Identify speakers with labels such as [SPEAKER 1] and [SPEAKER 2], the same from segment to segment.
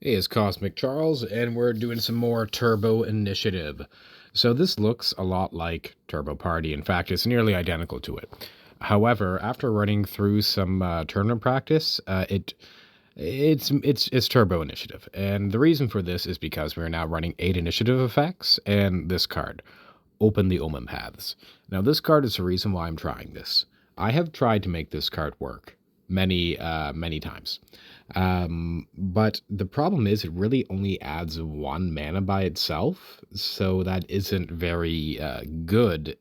[SPEAKER 1] Hey, it's Cosmic Charles, and we're doing some more Turbo Initiative. So this looks a lot like Turbo Party. In fact, it's nearly identical to it. However, after running through some tournament practice, it's Turbo Initiative, and the reason for this is because we're now running 8 initiative effects and this card, Open the Omen Paths. Now, this card is the reason why I'm trying this. I have tried to make this card work many times. But the problem is it really only adds 1 mana by itself, so that isn't very good.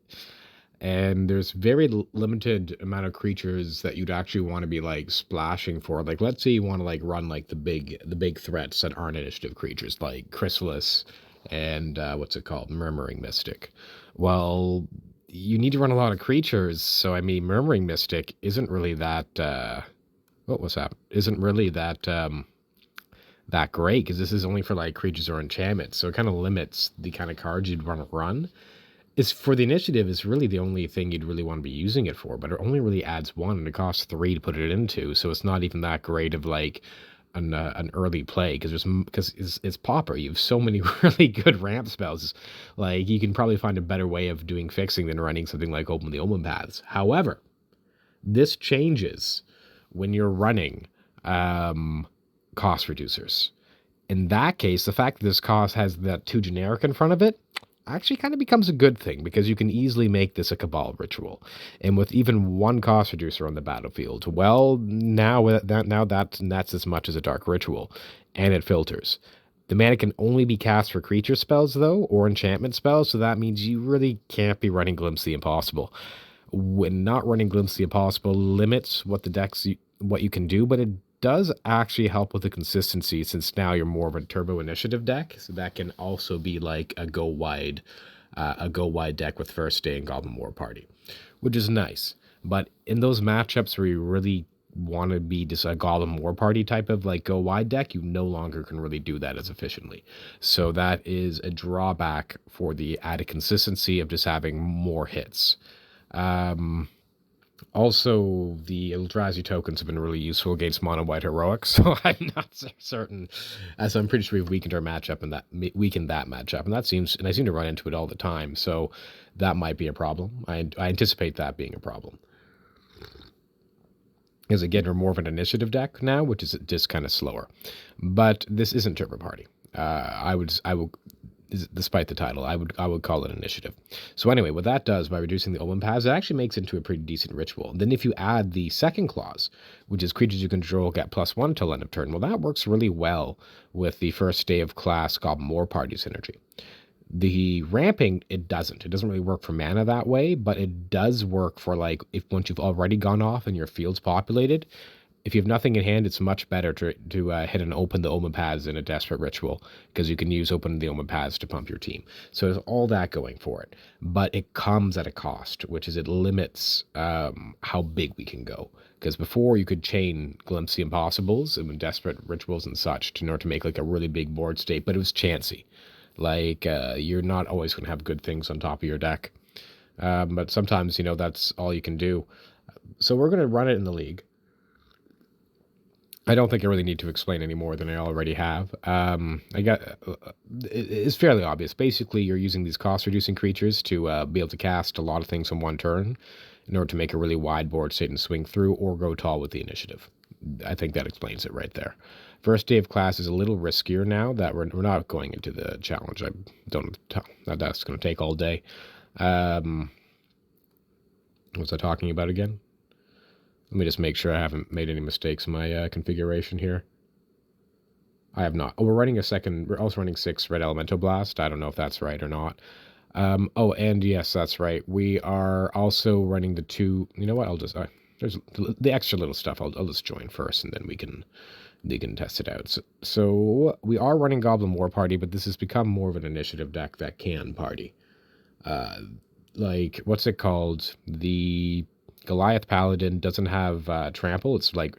[SPEAKER 1] And there's very limited amount of creatures that you'd actually want to be like splashing for. Like, let's say you want to like run like the big threats that aren't initiative creatures, like Chrysalis and what's it called, Murmuring Mystic. Well, you need to run a lot of creatures, so I mean, Murmuring Mystic isn't really that. What was that? Isn't really that great, because this is only for like creatures or enchantments, so it kind of limits the kind of cards you'd want to run. Is for the initiative is really the only thing you'd really want to be using it for, but it only really adds 1 and it costs 3 to put it into, so it's not even that great of like an early play, because it's Pauper. You have so many really good ramp spells. Like, you can probably find a better way of doing fixing than running something like Open the Omen Paths. However, this changes when you're running cost reducers. In that case, the fact that this cost has that 2 generic in front of it actually kind of becomes a good thing, because you can easily make this a Cabal ritual. And with even 1 cost reducer on the battlefield, well, now that's as much as a dark ritual, and it filters. The mana can only be cast for creature spells, though, or enchantment spells, so that means you really can't be running Glimpse the Impossible. When not running Glimpse the Impossible limits what you can do, but it does actually help with the consistency, since now you're more of a Turbo Initiative deck, so that can also be like a go wide deck with First Day and Goblin War Party, which is nice. But in those matchups where you really want to be just a Goblin War Party type of like go wide deck, you no longer can really do that as efficiently. So that is a drawback for the added consistency of just having more hits. Also, the Eldrazi tokens have been really useful against mono white heroics, so I'm not certain, as I'm pretty sure we've weakened our matchup and weakened that matchup, and I seem to run into it all the time, so that might be a problem. I anticipate that being a problem. Because again, we're more of an initiative deck now, which is just kind of slower. But this isn't Turbo Party. I would despite the title, I would call it initiative. So anyway, what that does by reducing the Omen Paths, it actually makes it into a pretty decent ritual. And then if you add the second clause, which is creatures you control get +1 till end of turn, well, that works really well with the First Day of Class Goblin War Party synergy. The ramping, it doesn't really work for mana that way, but it does work for like if once you've already gone off and your field's populated. If you have nothing in hand, it's much better to hit and Open the Omen Paths in a desperate ritual, because you can use Open the Omen Paths to pump your team. So there's all that going for it. But it comes at a cost, which is it limits how big we can go. Because before you could chain Glimpse the Impossibles and desperate rituals and such in order to make like a really big board state, but it was chancy. Like, you're not always going to have good things on top of your deck. But sometimes, that's all you can do. So we're going to run it in the league. I don't think I really need to explain any more than I already have. It's fairly obvious. Basically, you're using these cost-reducing creatures to be able to cast a lot of things in one turn in order to make a really wide board state and swing through, or go tall with the initiative. I think that explains it right there. First Day of Class is a little riskier now that we're not going into the challenge. I don't know. That's going to take all day. What was I talking about again? Let me just make sure I haven't made any mistakes in my configuration here. I have not. Oh, we're also running 6 Red Elemental Blast. I don't know if that's right or not. Oh, and yes, that's right. We are also running the 2. You know what? I'll just there's the extra little stuff. I'll just join first, and then we can test it out. So we are running Goblin War Party, but this has become more of an initiative deck that can party. Like, what's it called? The Goliath Paladin doesn't have trample. It's like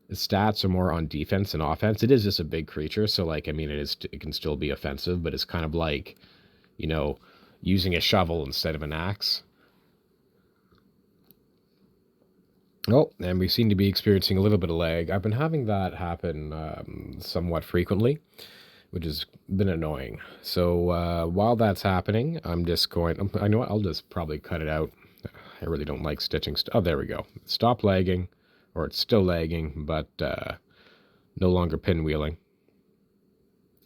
[SPEAKER 1] its stats are more on defense and offense. It is just a big creature, so like, I mean, it can still be offensive, but it's kind of like, using a shovel instead of an axe. Oh, and we seem to be experiencing a little bit of lag. I've been having that happen somewhat frequently, which has been annoying. So while that's happening, I'm just going... I know what? I'll just probably cut it out. I really don't like stitching. Oh, there we go. Stop lagging, or it's still lagging, but no longer pinwheeling.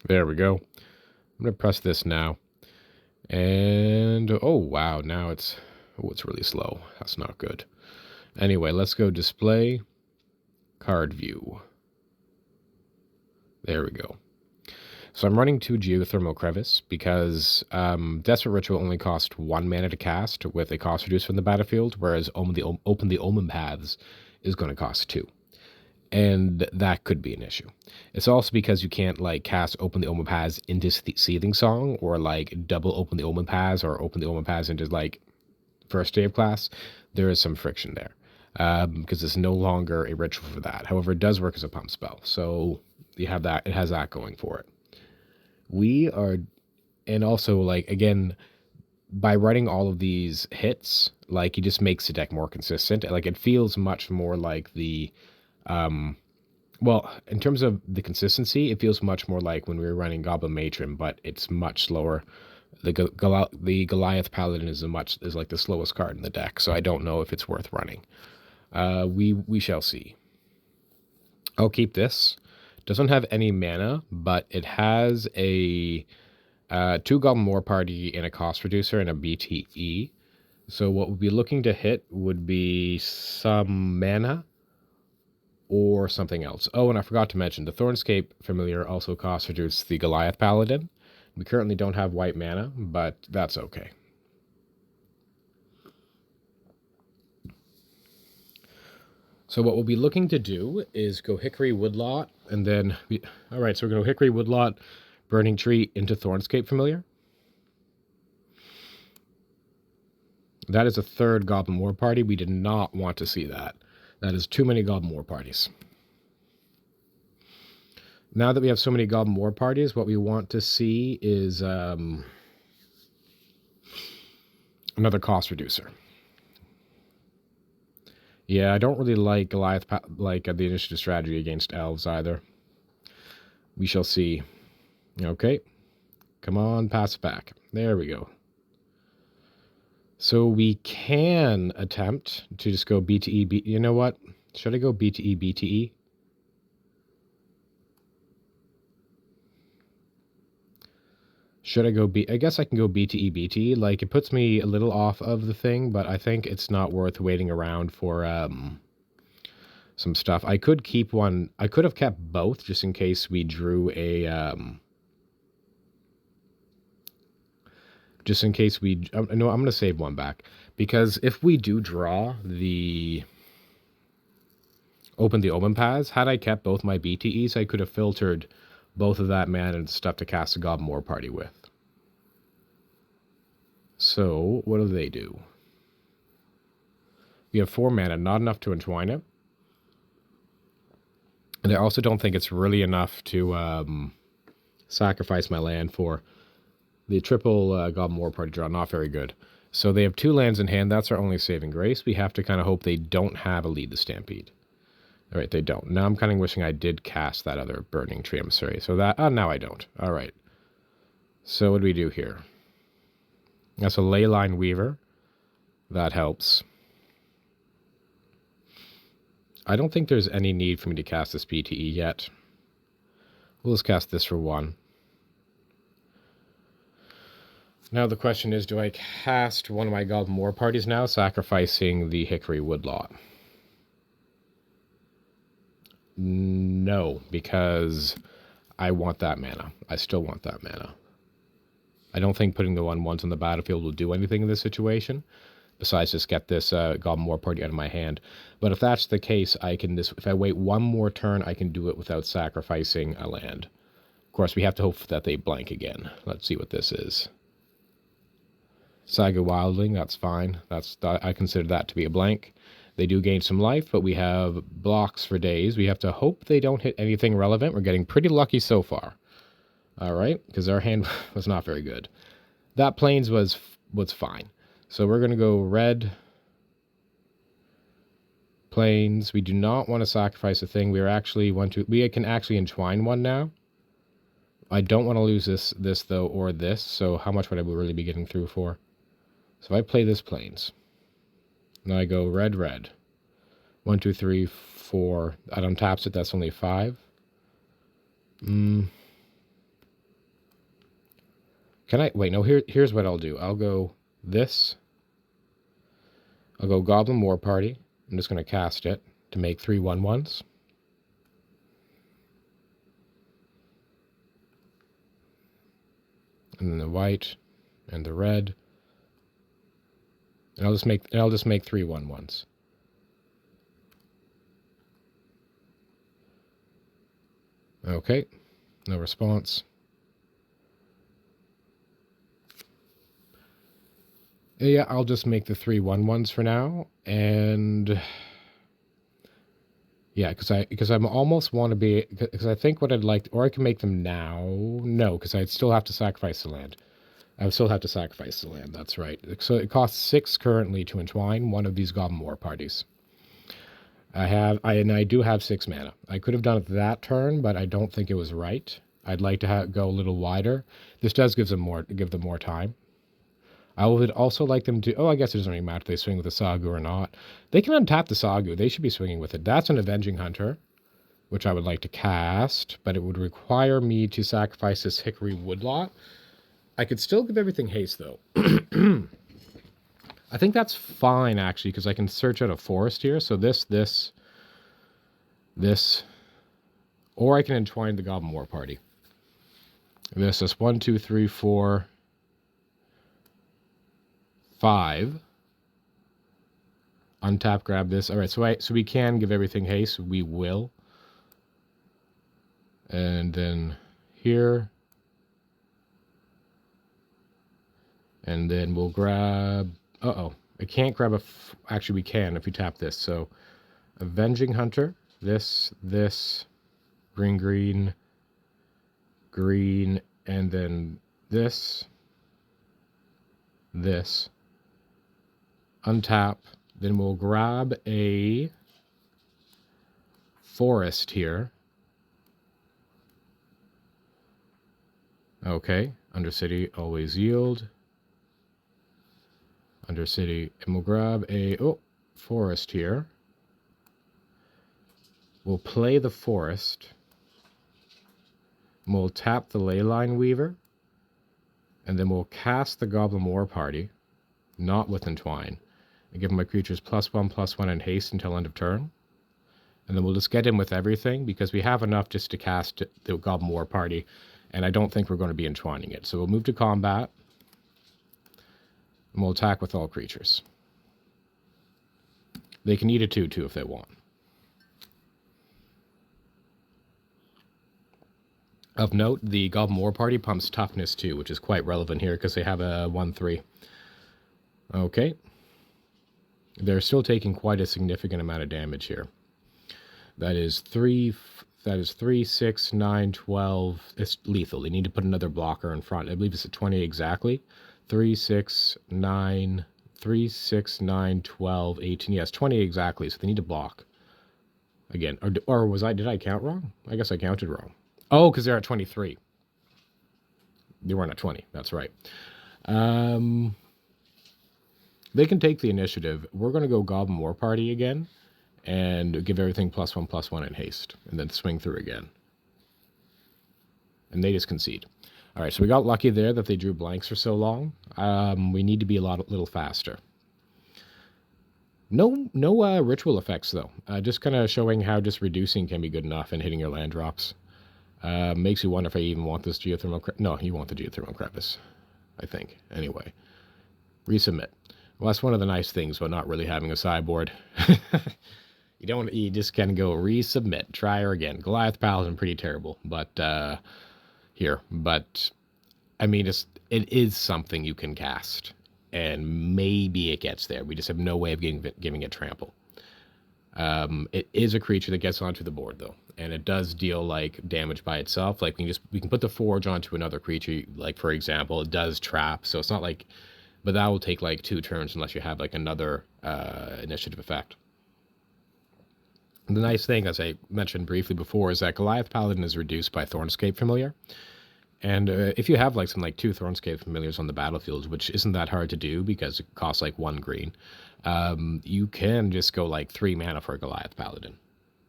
[SPEAKER 1] There we go. I'm going to press this now. And, oh, wow, now it's really slow. That's not good. Anyway, let's go display, card view. There we go. So I'm running 2 Geothermal Crevice because Desperate Ritual only costs 1 mana to cast with a cost reduce from the battlefield, whereas Open the Omen Paths is going to cost 2. And that could be an issue. It's also because you can't, like, cast Open the Omen Paths into Seething Song, or, like, double Open the Omen Paths, or Open the Omen Paths into, like, first day of class. There is some friction there. Because it's no longer a ritual for that. However, it does work as a pump spell. So you have that. It has that going for it. We are, and also, like, again, by writing all of these hits, like, it just makes the deck more consistent. Like, it feels much more like the, well, in terms of the consistency, it feels much more like when we were running Goblin Matron, but it's much slower. The Goliath Paladin is like the slowest card in the deck, so I don't know if it's worth running. We shall see. I'll keep this. Doesn't have any mana, but it has a 2 Goblin War Party and a cost reducer and a BTE. So what we'll be looking to hit would be some mana or something else. Oh, and I forgot to mention, the Thornscape Familiar also cost reduce the Goliath Paladin. We currently don't have white mana, but that's okay. So what we'll be looking to do is go Hickory Woodlot, and then... Alright, so we're going to Hickory Woodlot, Burning Tree into Thornscape Familiar. That is a 3rd Goblin War Party. We did not want to see that. That is too many Goblin War Parties. Now that we have so many Goblin War Parties, what we want to see is another cost reducer. Yeah, I don't really like Goliath, the initiative strategy against Elves either. We shall see. Okay. Come on, pass it back. There we go. So we can attempt to just go BTE. You know what? Should I go BTE, BTE? Should I go I guess I can go BTE, BTE. Like, it puts me a little off of the thing, but I think it's not worth waiting around for some stuff. I could keep one. I could have kept both just in case we drew a... just in case we... no, I'm going to save one back. Because if we do draw the... Open the Omen Paths, had I kept both my BTEs, I could have filtered both of that mana and stuff to cast a Goblin War Party with. So, what do they do? We have 4 mana, not enough to entwine it. And I also don't think it's really enough to sacrifice my land for the triple Goblin War Party draw. Not very good. So they have 2 lands in hand. That's our only saving grace. We have to kind of hope they don't have a Lead the Stampede. All right, they don't. Now I'm kind of wishing I did cast that other Burning Tree. I'm sorry. So that... now I don't. All right. So what do we do here? That's a Leyline Weaver. That helps. I don't think there's any need for me to cast this BTE yet. We'll just cast this for 1. Now the question is, do I cast one of my Goblin War Parties now, sacrificing the Hickory Woodlot? No, because I want that mana. I still want that mana. I don't think putting the 1/1s on the battlefield will do anything in this situation, besides just get this Goblin War Party out of my hand. But if that's the case, I can if I wait 1 more turn, I can do it without sacrificing a land. Of course, we have to hope that they blank again. Let's see what this is. Saga Wildling, that's fine. I consider that to be a blank. They do gain some life, but we have blocks for days. We have to hope they don't hit anything relevant. We're getting pretty lucky so far. All right, because our hand was not very good. That Plains was fine. So we're going to go red. Planes. We do not want to sacrifice a thing. We can actually entwine one now. I don't want to lose this though, or this. So how much would I really be getting through for? So if I play this planes, now I go red, red. 1, 2, 3, 4. That untaps it. That's only 5. Can I wait? No. Here's what I'll do. I'll go this. I'll go Goblin War Party. I'm just going to cast it to make 3 1/1s. And then the white and the red. And I'll just make 3 1/1s. Okay. No response. Yeah, I'll just make the 3 1/1s for now, and yeah, because I'm almost want to be, because I think what I'd like, or I can make them now. No, because I'd still have to sacrifice the land. I would still have to sacrifice the land. That's right. So it costs 6 currently to entwine one of these Goblin War parties. I do have 6 mana. I could have done it that turn, but I don't think it was right. I'd like to go a little wider. This does give them more time. I would also like them to... Oh, I guess it doesn't really matter if they swing with the Sagu or not. They can untap the Sagu. They should be swinging with it. That's an Avenging Hunter, which I would like to cast, but it would require me to sacrifice this Hickory Woodlot. I could still give everything haste, though. I think that's fine, actually, because I can search out a forest here. So this, or I can entwine the Goblin War Party. This is 1, 2, 3, 4... 5. Untap, grab this. All right, so we can give everything haste. We will. And then here. And then we'll grab... Uh-oh. I can't grab a... Actually, we can if we tap this. So, Avenging Hunter. This, green, green, green, and then this, untap, then we'll grab a forest here. Okay, Undercity, always yield. Undercity, and we'll grab a forest here. We'll play the forest. And we'll tap the Leyline Weaver. And then we'll cast the Goblin War Party, not with Entwine. And give my creatures +1/+1 and haste until end of turn. And then we'll just get in with everything because we have enough just to cast the Goblin War Party. And I don't think we're going to be entwining it. So we'll move to combat. And we'll attack with all creatures. They can eat a 2/2 if they want. Of note, the Goblin War Party pumps Toughness 2, which is quite relevant here because they have a 1/3. Okay. They're still taking quite a significant amount of damage here. That is 3, 6, 9, 12. It's lethal. They need to put another blocker in front. I believe it's at 20 exactly. 3, 6, 9, 12, 18. Yes, 20 exactly. So they need to block. Again, or did I count wrong? I guess I counted wrong. Oh, because they're at 23. They weren't at 20. That's right. They can take the initiative. We're going to go Goblin War Party again and give everything +1/+1 in haste and then swing through again. And they just concede. All right, so we got lucky there that they drew blanks for so long. We need to be a little faster. No ritual effects, though. Just kind of showing how just reducing can be good enough and hitting your land drops. Makes you wonder if I even want this geothermal... No, you want the geothermal crevice, I think. Anyway, resubmit. Well, that's one of the nice things about not really having a sideboard. You just can go resubmit, try her again. Goliath Paladin, pretty terrible, but here. But I mean, it is something you can cast, and maybe it gets there. We just have no way of giving it trample. It is a creature that gets onto the board though, and it does deal like damage by itself. Like we can put the Forge onto another creature. Like for example, it does trap, so it's not like. But that will take like 2 turns unless you have like another initiative effect. The nice thing, as I mentioned briefly before, is that Goliath Paladin is reduced by Thornscape Familiar. And if you have like some like 2 Thornscape Familiars on the battlefield, which isn't that hard to do because it costs like 1 green, you can just go like 3 mana for a Goliath Paladin,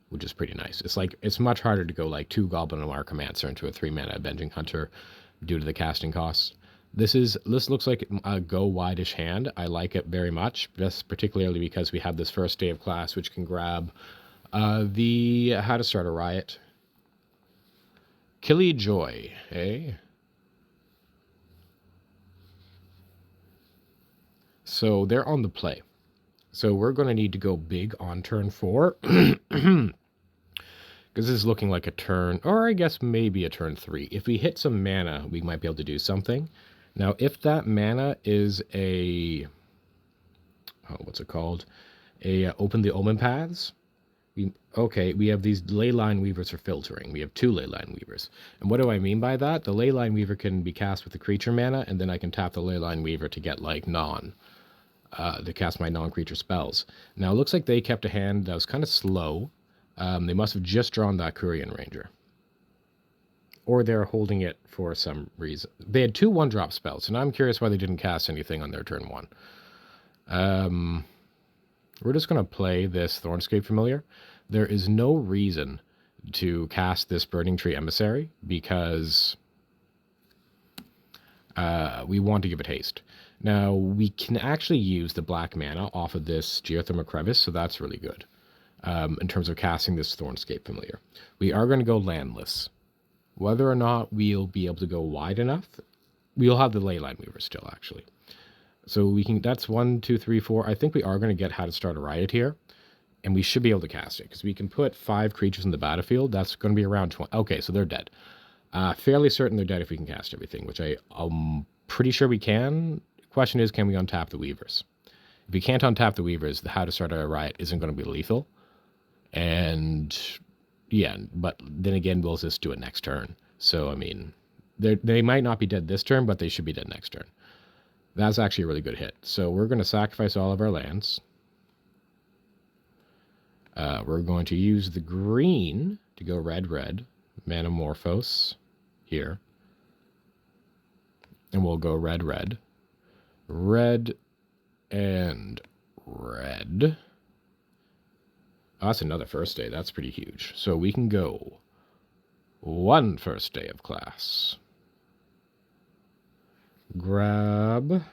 [SPEAKER 1] which is pretty nice. It's like, it's much harder to go like 2 Goblin of Archimancer into a 3 mana Avenging Hunter due to the casting costs. This looks like a go wide-ish hand. I like it very much, just particularly because we have this first day of class, which can grab the How to Start a Riot. Killy Joy, eh? So they're on the play. So we're going to need to go big on turn 4. Because this is looking like a turn, or I guess maybe a turn 3. If we hit some mana, we might be able to do something. Now, if that mana is a... Oh, what's it called? Open the Omen Paths. We have these Leyline Weavers for filtering. We have 2 Leyline Weavers. And what do I mean by that? The Leyline Weaver can be cast with the creature mana, and then I can tap the Leyline Weaver to get, like, to cast my non-creature spells. Now, it looks like they kept a hand that was kind of slow. They must have just drawn that Kurian Ranger. Or they're holding it for some reason. They had 2 1-drop spells, and I'm curious why they didn't cast anything on their turn 1. We're just going to play this Thornscape Familiar. There is no reason to cast this Burning Tree Emissary because we want to give it haste. Now, we can actually use the black mana off of this Geothermal Crevice, so that's really good in terms of casting this Thornscape Familiar. We are going to go landless. Whether or not we'll be able to go wide enough, we'll have the Leyline Weaver still, actually. So we can, that's 1, 2, 3, 4. I think we are going to get How to Start a Riot here. And we should be able to cast it, because we can put 5 creatures in the battlefield. That's going to be around 20. Okay, so they're dead. Fairly certain they're dead if we can cast everything, which I'm pretty sure we can. Question is, can we untap the Weavers? If we can't untap the Weavers, the How to Start a Riot isn't going to be lethal. And yeah, but then again, we'll just do it next turn. So, I mean, they might not be dead this turn, but they should be dead next turn. That's actually a really good hit. So we're going to sacrifice all of our lands. We're going to use the green to go red, Manamorphose here. And we'll go red, and red. Oh, that's another first day. That's pretty huge. So we can go 1 first day of class. Grab...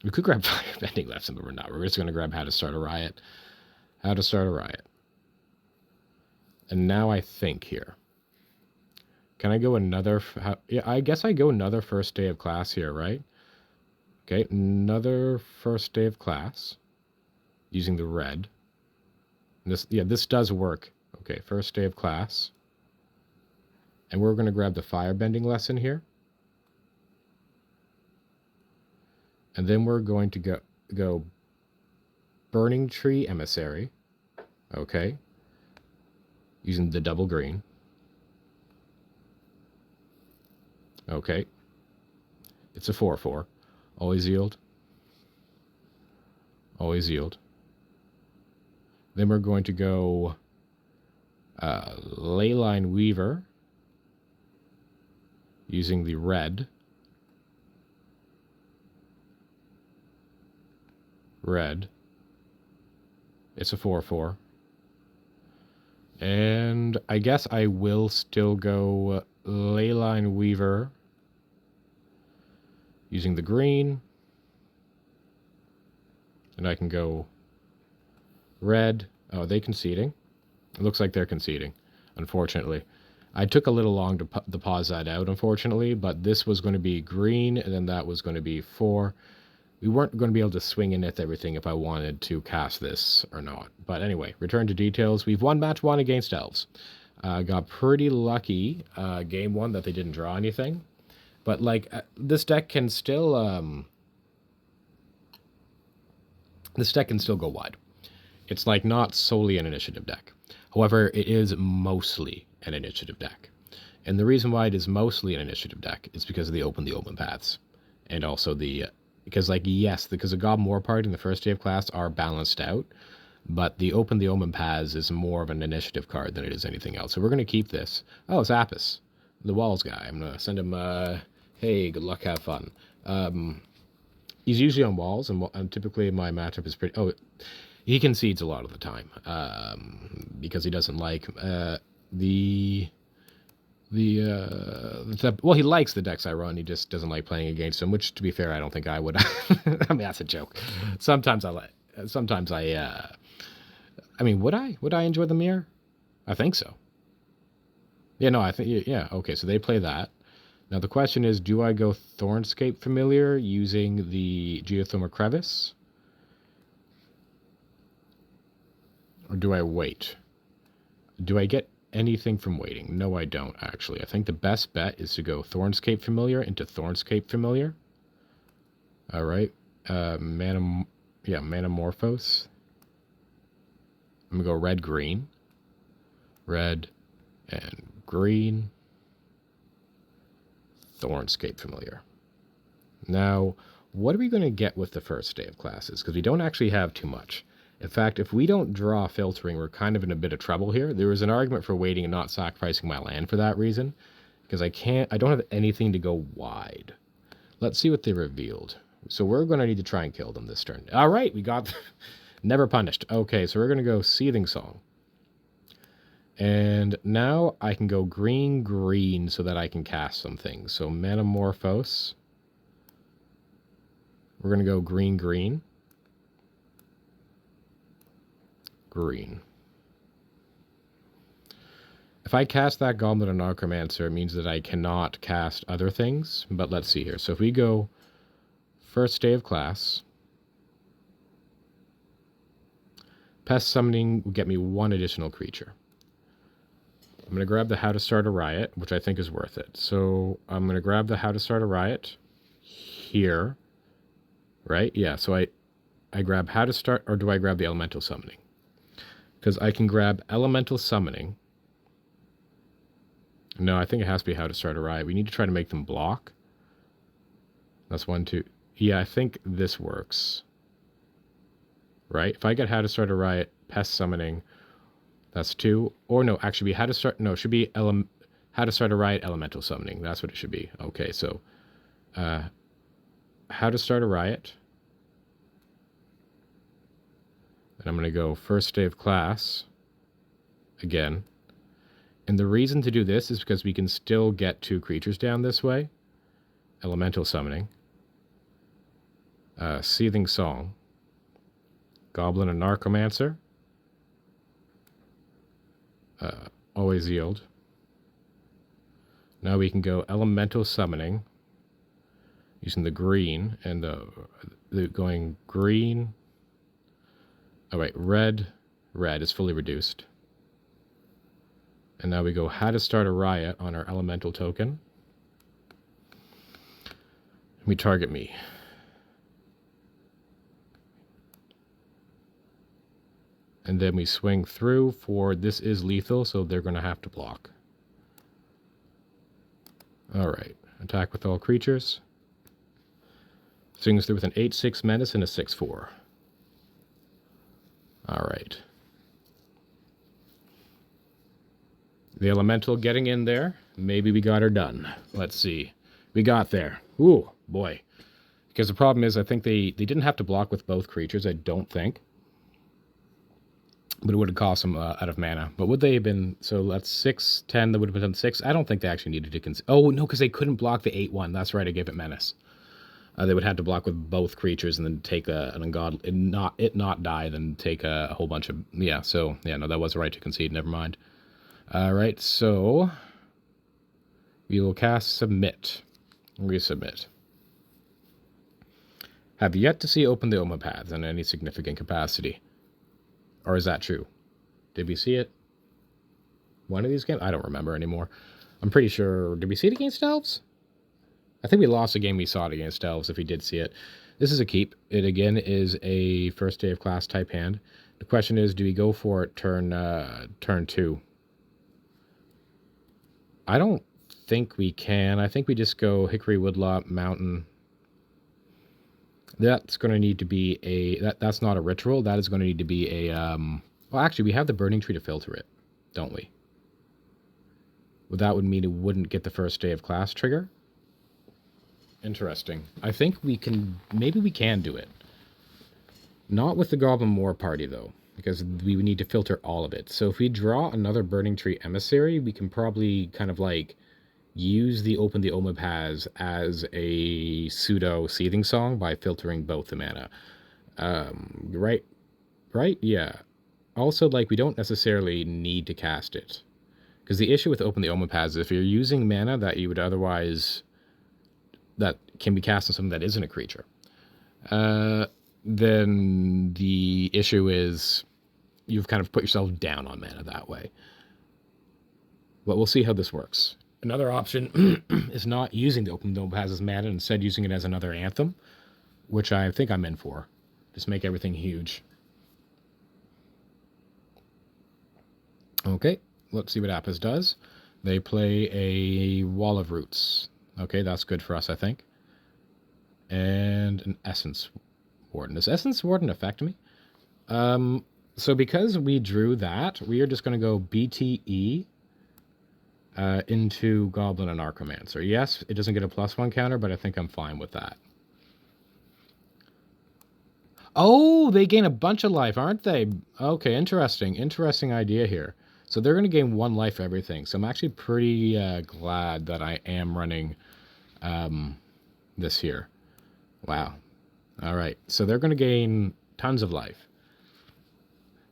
[SPEAKER 1] We could grab Firebending Lesson, but we're not. We're just going to grab How to Start a Riot. How to Start a Riot. And now I think here. Can I go another... Yeah, I guess I go another first day of class here, right? Okay, another first day of class. Using the red. This does work. Okay, first day of class. And we're going to grab the Firebending Lesson here. And then we're going to go Burning Tree Emissary. Okay. Using the double green. Okay. It's a 4/4. Always yield. Always yield. Then we're going to go Leyline Weaver. Using the red. Red. It's a 4/4. And I guess I will still go Leyline Weaver using the green. And I can go red. Oh, are they conceding? It looks like they're conceding, unfortunately. I took a little long to pause that out, unfortunately, but this was going to be green, and then that was going to be 4. We weren't going to be able to swing in with everything if I wanted to cast this or not. But anyway, return to details. We've won match 1 against Elves. Got pretty lucky game 1 that they didn't draw anything. But, like, this deck can still... this deck can still go wide. It's, like, not solely an initiative deck. However, it is mostly an initiative deck. And the reason why it is mostly an initiative deck is because of the open paths. And also the... because, like, yes, because the Goblin War Party in the first day of class are balanced out. But the Open the Omen Paths is more of an initiative card than it is anything else. So we're going to keep this. Oh, it's Apis, the Walls guy. I'm going to send him, hey, good luck, have fun. He's usually on Walls, and typically my matchup is pretty... Oh, he concedes a lot of the time because he doesn't like well, he likes the decks I run. He just doesn't like playing against them, which, to be fair, I don't think I would. I mean, that's a joke. Sometimes I mean, would I enjoy the mirror? I think so. Yeah, no, I think, yeah, okay, so they play that. Now the question is, do I go Thornscape Familiar using the Geothermal Crevice? Or do I wait? Do I get anything from waiting? No, I don't, actually. I think the best bet is to go Thornscape Familiar into Thornscape Familiar. All right. Manamorphose. I'm going to go red-green. Red and green. Thornscape Familiar. Now, what are we going to get with the first day of classes? Because we don't actually have too much. In fact, if we don't draw filtering, we're kind of in a bit of trouble here. There is an argument for waiting and not sacrificing my land for that reason. Because I don't have anything to go wide. Let's see what they revealed. So we're going to need to try and kill them this turn. All right, we got... Never punished. Okay, so we're going to go Seething Song. And now I can go green so that I can cast some things. So Manamorphose. We're going to go green. Green. If I cast that Goblet of Necromancer, it means that I cannot cast other things. But let's see here. So if we go first day of class, Pest Summoning will get me one additional creature. I'm going to grab the How to Start a Riot, which I think is worth it. So I'm going to grab the How to Start a Riot here. Right? Yeah, so I grab How to Start, or do I grab the Elemental Summoning? Because I can grab Elemental Summoning. No, I think it has to be How to Start a Riot. We need to try to make them block. That's 1, 2. Yeah, I think this works. Right? If I get How to Start a Riot, Pest Summoning, that's 2. Or no, actually, How to Start... No, it should be How to Start a Riot, Elemental Summoning. That's what it should be. Okay, so... How to Start a Riot. And I'm going to go first day of class. Again. And the reason to do this is because we can still get 2 creatures down this way. Elemental Summoning. Seething Song. Goblin and Necromancer. Always Yield. Now we can go Elemental Summoning. Using the green and the going green. Oh wait, red is fully reduced. And now we go How to Start a Riot on our elemental token. We target me. And then we swing through for this is lethal, so they're going to have to block. Alright, attack with all creatures. Swings through with an 8/6 menace and a 6/4. Alright. The elemental getting in there. Maybe we got her done. Let's see. We got there. Ooh, boy. Because the problem is, I think they didn't have to block with both creatures, I don't think. But it would have cost them out of mana. But would they have been... So that's 6, 10, that would have been 6. I don't think they actually needed to consider... Oh, no, because they couldn't block the 8/1. That's right, I gave it menace. They would have to block with both creatures and then take an ungodly... It not die, then take a whole bunch of... Yeah, so... Yeah, no, that was right to concede. Never mind. Alright, so... We will cast Submit. Resubmit. Have yet to see Open the Omen Paths in any significant capacity. Or is that true? Did we see it? One of these games? I don't remember anymore. I'm pretty sure... Did we see it against Elves? I think we lost a game we saw it against Elves if we did see it. This is a keep. It, again, is a first day of class type hand. The question is, do we go for it turn 2? I don't think we can. I think we just go Hickory, Woodlot, Mountain. That's going to need to be a... That's not a ritual. That is going to need to be a... Well, actually, we have the burning tree to filter it, don't we? Well, that would mean it wouldn't get the first day of class trigger. Interesting. I think we can... Maybe we can do it. Not with the Goblin War Party, though, because we would need to filter all of it. So if we draw another Burning Tree Emissary, we can probably kind of like use the Open the Omen Paths as a pseudo Seething Song by filtering both the mana. Right? Right? Yeah. Also, like, we don't necessarily need to cast it. Because the issue with Open the Omen Paths is if you're using mana that you would otherwise... that can be cast on something that isn't a creature. Then the issue is you've kind of put yourself down on mana that way. But we'll see how this works. Another option is not using the Open Dome Paths as mana, instead using it as another Anthem, which I think I'm in for. Just make everything huge. Okay, let's see what Apis does. They play a Wall of Roots. Okay, that's good for us, I think. And an Essence Warden. Does Essence Warden affect me? So because we drew that, we are just going to go BTE into Goblin and Archomancer. Yes, it doesn't get a +1 counter, but I think I'm fine with that. Oh, they gain a bunch of life, aren't they? Okay, interesting. Interesting idea here. So they're going to gain 1 life for everything. So I'm actually pretty glad that I am running this here. Wow. All right. So they're going to gain tons of life.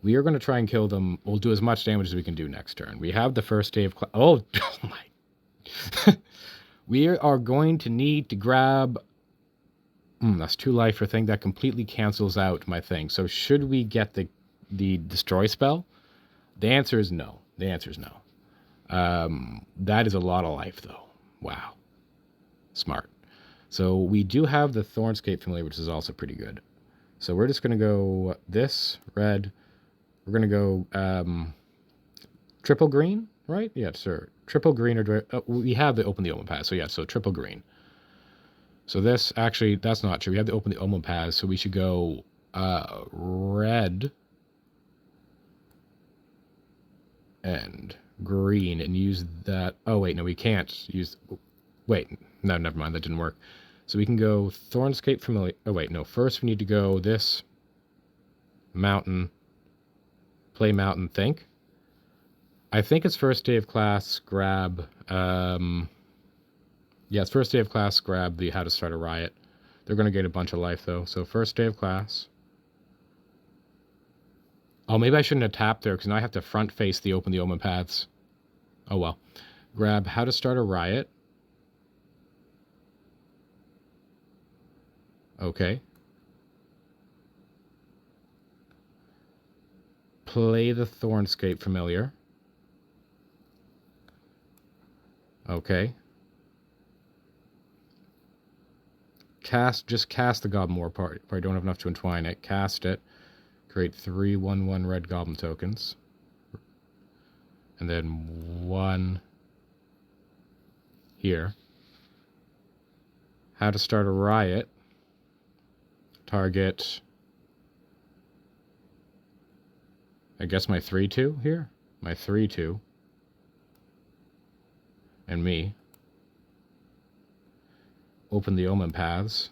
[SPEAKER 1] We are going to try and kill them. We'll do as much damage as we can do next turn. We have the first day of... Oh, my. We are going to need to grab... that's 2 life for thing. That completely cancels out my thing. So should we get the destroy spell? The answer is no. The answer is no. That is a lot of life, though. Wow. Smart. So we do have the Thornscape Familiar, which is also pretty good. So we're just going to go this, red. We're going to go triple green, right? Yeah, sir. Triple green or... we have the Open the Omen Path, so yeah, so triple green. So this, actually, that's not true. We have to open the Omen Paths, so we should go red and green and use that. Oh, wait, no, we can't use... Wait, no, never mind, that didn't work. So we can go Thornscape Familiar. Oh, wait, no, first we need to go this, mountain, play mountain, think. I think it's first day of class, grab... Yeah, it's first day of class, grab the How to Start a Riot. They're going to get a bunch of life, though. So first day of class. Oh, maybe I shouldn't have tapped there, because now I have to front face the Open the Omen Paths. Oh, well. Grab How to Start a Riot. Okay. Play the Thornscape Familiar. Okay. Just cast the Goblin War Party. I don't have enough to entwine it. Cast it. Create 3 1/1 red Goblin tokens. And then 1 here. How to Start a Riot. Target... I guess my 3/2 here? My 3/2. And me. Open the Omen Paths.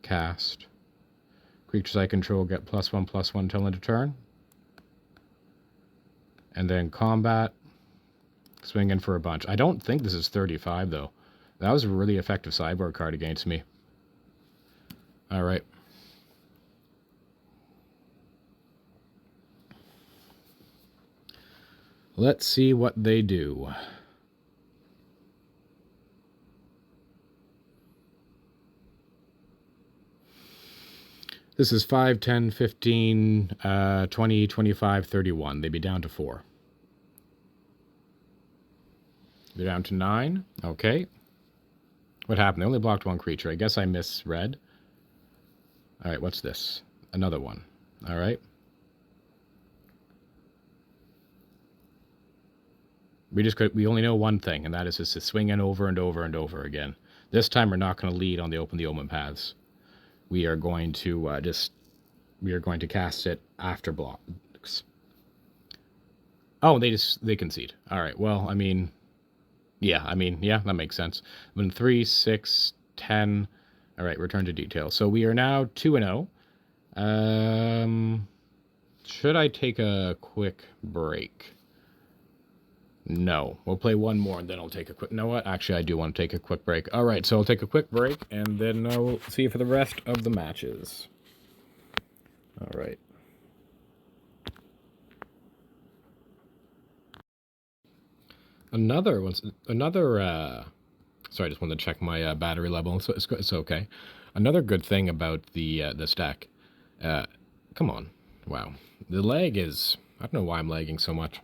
[SPEAKER 1] Cast. Creatures I control get +1/+1 till end of turn. And then combat. Swing in for a bunch. I don't think this is 35, though. That was a really effective sideboard card against me. Alright. Let's see what they do. This is 5, 10, 15, 20, 25, 31. They'd be down to 4. They're down to 9. Okay. What happened? They only blocked 1 creature. I guess I misread. Alright, what's this? Another one. Alright. We only know one thing, and that is just to swing in over and over and over again. This time we're not going to lead on the Open the Omen Paths. we are going to we are going to cast it after blocks. Oh, they concede. All right. Well, I mean, yeah, that makes sense. When 3, 6, 10. All right, return to detail. So we are now 2-0. Should I take a quick break? No. We'll play one more, and then I'll take a quick... You know what? Actually, I do want to take a quick break. All right, so I'll take a quick break, and then we'll see you for the rest of the matches. All right. Sorry, I just wanted to check my battery level. So it's okay. Another good thing about this deck... come on. Wow. The lag is... I don't know why I'm lagging so much.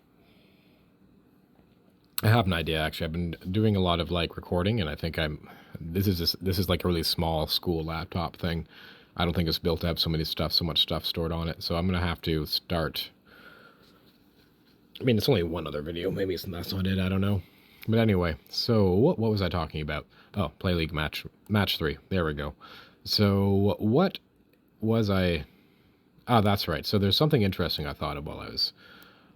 [SPEAKER 1] I have an idea, actually. I've been doing a lot of, like, recording, and I think this is like a really small school laptop thing. I don't think it's built to have so much stuff stored on it, so I'm going to have to start... I mean, it's only one other video. Maybe that's not it. I don't know. But anyway, so what was I talking about? Oh, Play League match 3. There we go. So what was I... Oh, that's right. So there's something interesting I thought of while I was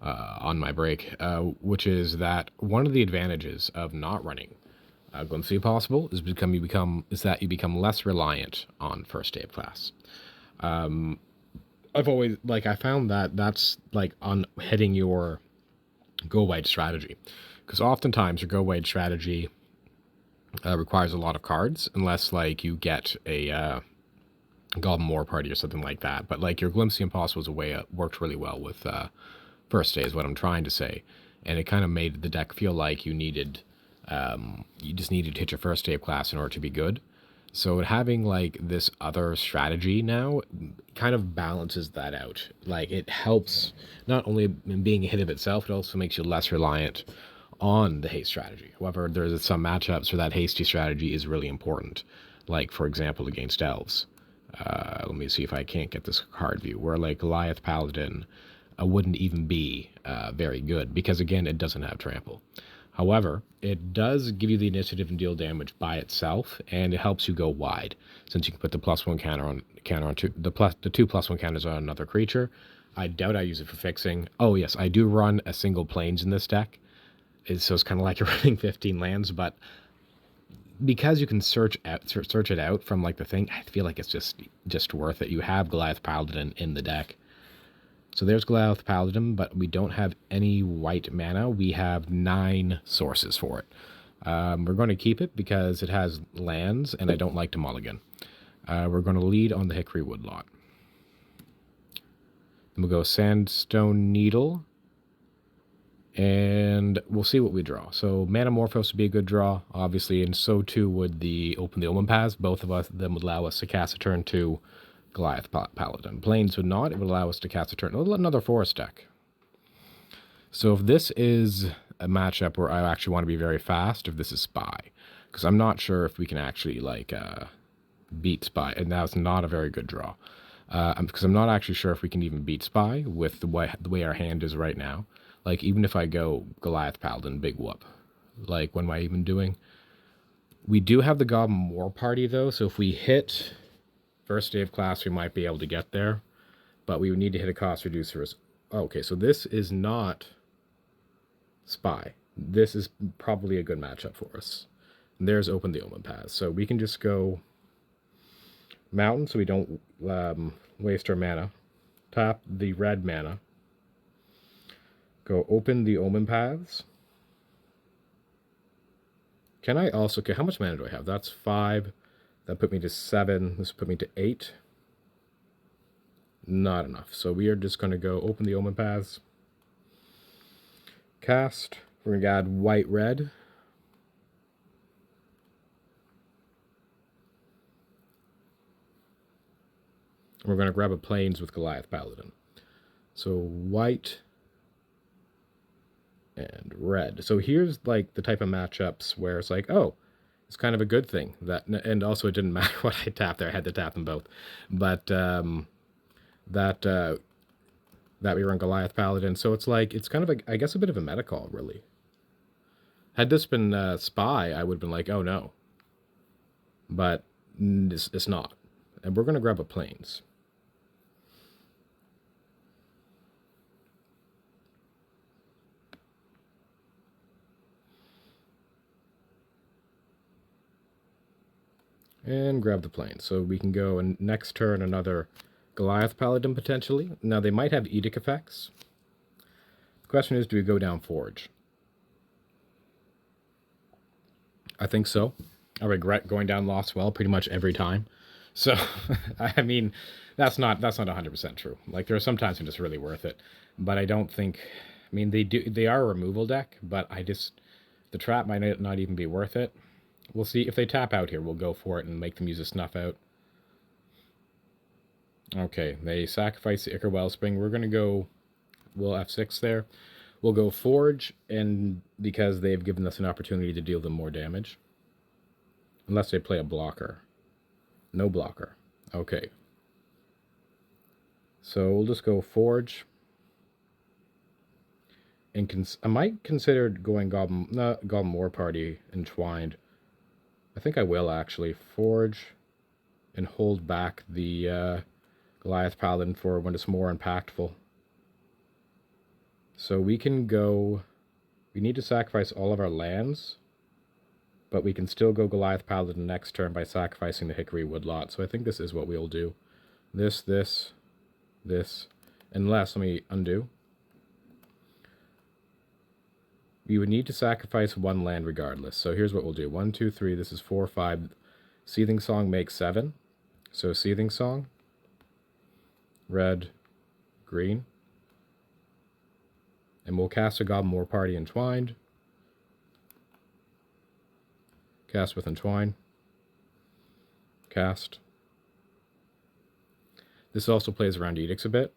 [SPEAKER 1] on my break, which is that one of the advantages of not running Glimpse of Possible is that you become less reliant on first day of class. I've always, like, I found that that's, like, on hitting your go wide strategy, because oftentimes your go wide strategy requires a lot of cards, unless, like, you get a Goblin War Party or something like that. But, like, your Glimpse of Impossible is a way it worked really well with first day, is what I'm trying to say. And it kind of made the deck feel like you needed, you just needed to hit your first day of class in order to be good. So having, like, this other strategy now kind of balances that out. Like, it helps not only in being a hit of itself, it also makes you less reliant on the haste strategy. However, there's some matchups where that hasty strategy is really important. Like, for example, against Elves. Let me see if I can't get this card view, where, like, Goliath Paladin wouldn't even be very good, because, again, it doesn't have trample. However, it does give you the initiative and deal damage by itself, and it helps you go wide, since you can put the +1 counter on the 2 +1 counters on another creature. I doubt I use it for fixing. Oh yes, I do run a single plains in this deck, so it's kind of like you're running 15 lands, but because you can search it out from, like, the thing, I feel like it's just worth it. You have Goliath Paladin in the deck. So there's Goliath Paladin, but we don't have any white mana. We have 9 sources for it. We're going to keep it because it has lands, and I don't like to mulligan. We're going to lead on the Hickory Woodlot. Then we'll go Sandstone Needle, and we'll see what we draw. So Manamorphose would be a good draw, obviously, and so too would the Open the Omen Paths. Both of them would allow us to cast a turn 2 Goliath Paladin. Plains would not. It would allow us to cast a turn. Another forest deck. So if this is a matchup where I actually want to be very fast, if this is Spy, because I'm not sure if we can actually, like, beat Spy, and that's not a very good draw. Because I'm not actually sure if we can even beat Spy with the way our hand is right now. Like, even if I go Goliath Paladin, big whoop. Like, what am I even doing? We do have the Goblin War Party, though, so if we hit first day of class, we might be able to get there, but we would need to hit a cost reducer. Okay, so this is not Spy. This is probably a good matchup for us. And there's Open the Omen Paths, so we can just go Mountain, so we don't waste our mana. Tap the red mana. Go Open the Omen Paths. Can I also... Okay, how much mana do I have? That's 5. That put me to 7. This put me to 8. Not enough. So we are just going to go Open the Omen Paths. Cast. We're going to add white-red. We're going to grab a Plains with Goliath Paladin. So white and red. So here's, like, the type of matchups where it's like, oh, it's kind of a good thing that, and also it didn't matter what I tapped there. I had to tap them both, but that we run Goliath Paladin. So it's like, it's kind of I guess a bit of a meta call, really. Had this been Spy, I would have been like, oh no, but it's not. And we're going to grab a Plains. And grab the Plains. So we can go and next turn another Goliath Paladin potentially. Now they might have Edict effects. The question is, do we go down Forge? I think so. I regret going down Lost Well pretty much every time. So, I mean, that's not 100% true. Like, there are some times when it's really worth it. But I don't think... I mean, they are a removal deck, but the trap might not even be worth it. We'll see. If they tap out here, we'll go for it and make them use a Snuff Out. Okay, they sacrifice the Ichor Wellspring. We're going to go... We'll F6 there. We'll go Forge, and because they've given us an opportunity to deal them more damage. Unless they play a blocker. No blocker. Okay. So we'll just go Forge. And I might consider going Goblin War Party Entwined. I think I will, actually. Forge and hold back the Goliath Paladin for when it's more impactful. So we can go... We need to sacrifice all of our lands, but we can still go Goliath Paladin next turn by sacrificing the Hickory Woodlot. So I think this is what we'll do. This, unless, let me undo. We would need to sacrifice one land regardless. So here's what we'll do. 1, 2, 3, this is 4, 5. Seething Song makes 7. So Seething Song. Red, green. And we'll cast a Goblin War Party Entwined. Cast with Entwine. Cast. This also plays around Edicts a bit.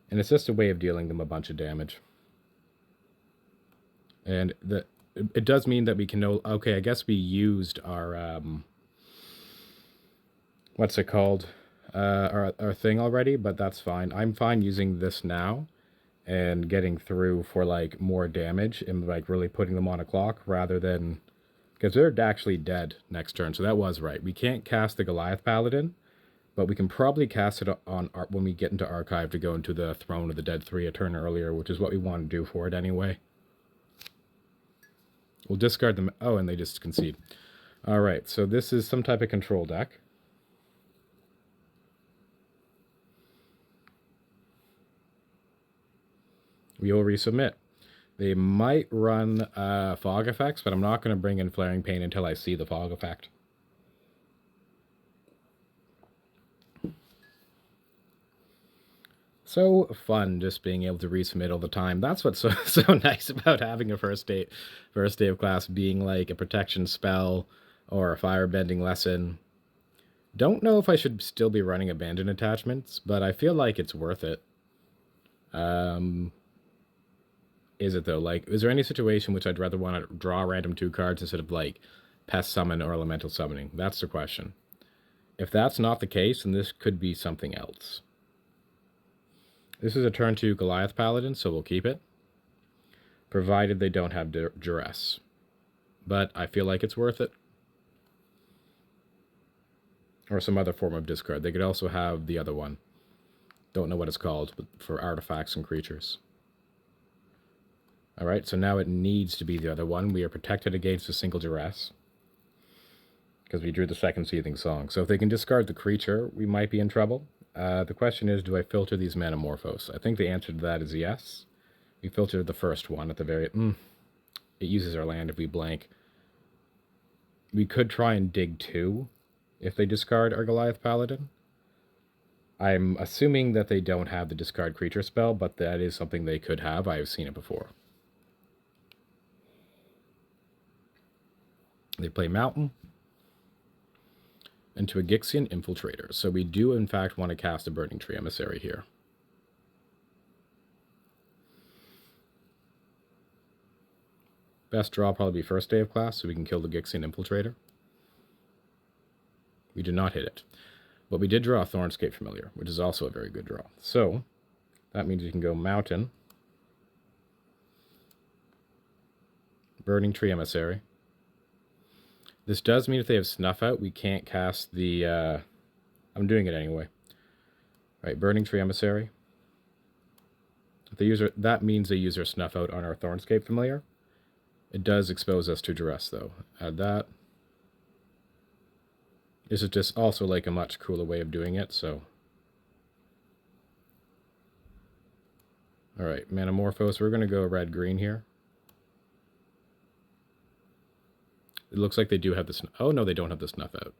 [SPEAKER 1] And it's just a way of dealing them a bunch of damage. And it does mean that we can know... Okay, I guess we used our... what's it called? Our thing already, but that's fine. I'm fine using this now and getting through for, like, more damage and, like, really putting them on a clock rather than... Because they're actually dead next turn, so that was right. We can't cast the Goliath Paladin, but we can probably cast it on when we get into Archive to go into the Throne of the Dead 3 a turn earlier, which is what we want to do for it anyway. We'll discard them. Oh, and they just concede. Alright, so this is some type of control deck. We will resubmit. They might run fog effects, but I'm not going to bring in Flaring Pain until I see the fog effect. So fun just being able to resubmit all the time. That's what's so nice about having a first day of class being like a protection spell or a firebending lesson. Don't know if I should still be running abandoned attachments, but I feel like it's worth it. Is it though? Like, is there any situation which I'd rather want to draw random 2 cards instead of like Pest Summon or Elemental Summoning? That's the question. If that's not the case, then this could be something else. This is a turn 2 Goliath Paladin, so we'll keep it. Provided they don't have Duress. But I feel like it's worth it. Or some other form of discard. They could also have the other one. Don't know what it's called, but for artifacts and creatures. Alright, so now it needs to be the other one. We are protected against a single Duress. Because we drew the second Seething Song. So if they can discard the creature, we might be in trouble. The question is, do I filter these Manamorphose? I think the answer to that is yes. We filtered the first one at the very... it uses our land if we blank. We could try and dig 2 if they discard our Goliath Paladin. I'm assuming that they don't have the discard creature spell, but that is something they could have. I have seen it before. They play Mountain into a Gixian Infiltrator. So we do, in fact, want to cast a Burning Tree Emissary here. Best draw probably be first day of class, so we can kill the Gixian Infiltrator. We did not hit it. But we did draw a Thornscape Familiar, which is also a very good draw. So, that means you can go Mountain, Burning Tree Emissary. This does mean if they have Snuff Out, we can't cast the I'm doing it anyway. All right, Burning Tree Emissary. That means they use their snuff out on our Thornscape familiar. It does expose us to duress, though. Add that. This is just also like a much cooler way of doing it, so. Alright, Manamorphose. We're going to go red-green here. It looks like they do have the snuff. Oh, no, they don't have the snuff out.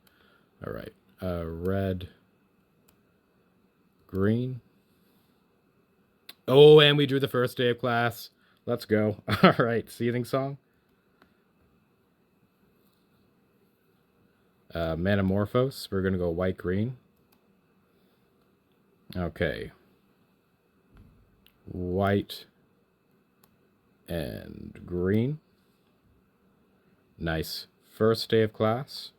[SPEAKER 1] Alright, red, green. Oh, and we drew the first day of class. Let's go. Alright, Seething Song. Manamorphose. We're going to go white-green. Okay. White and green. Nice. First day of class.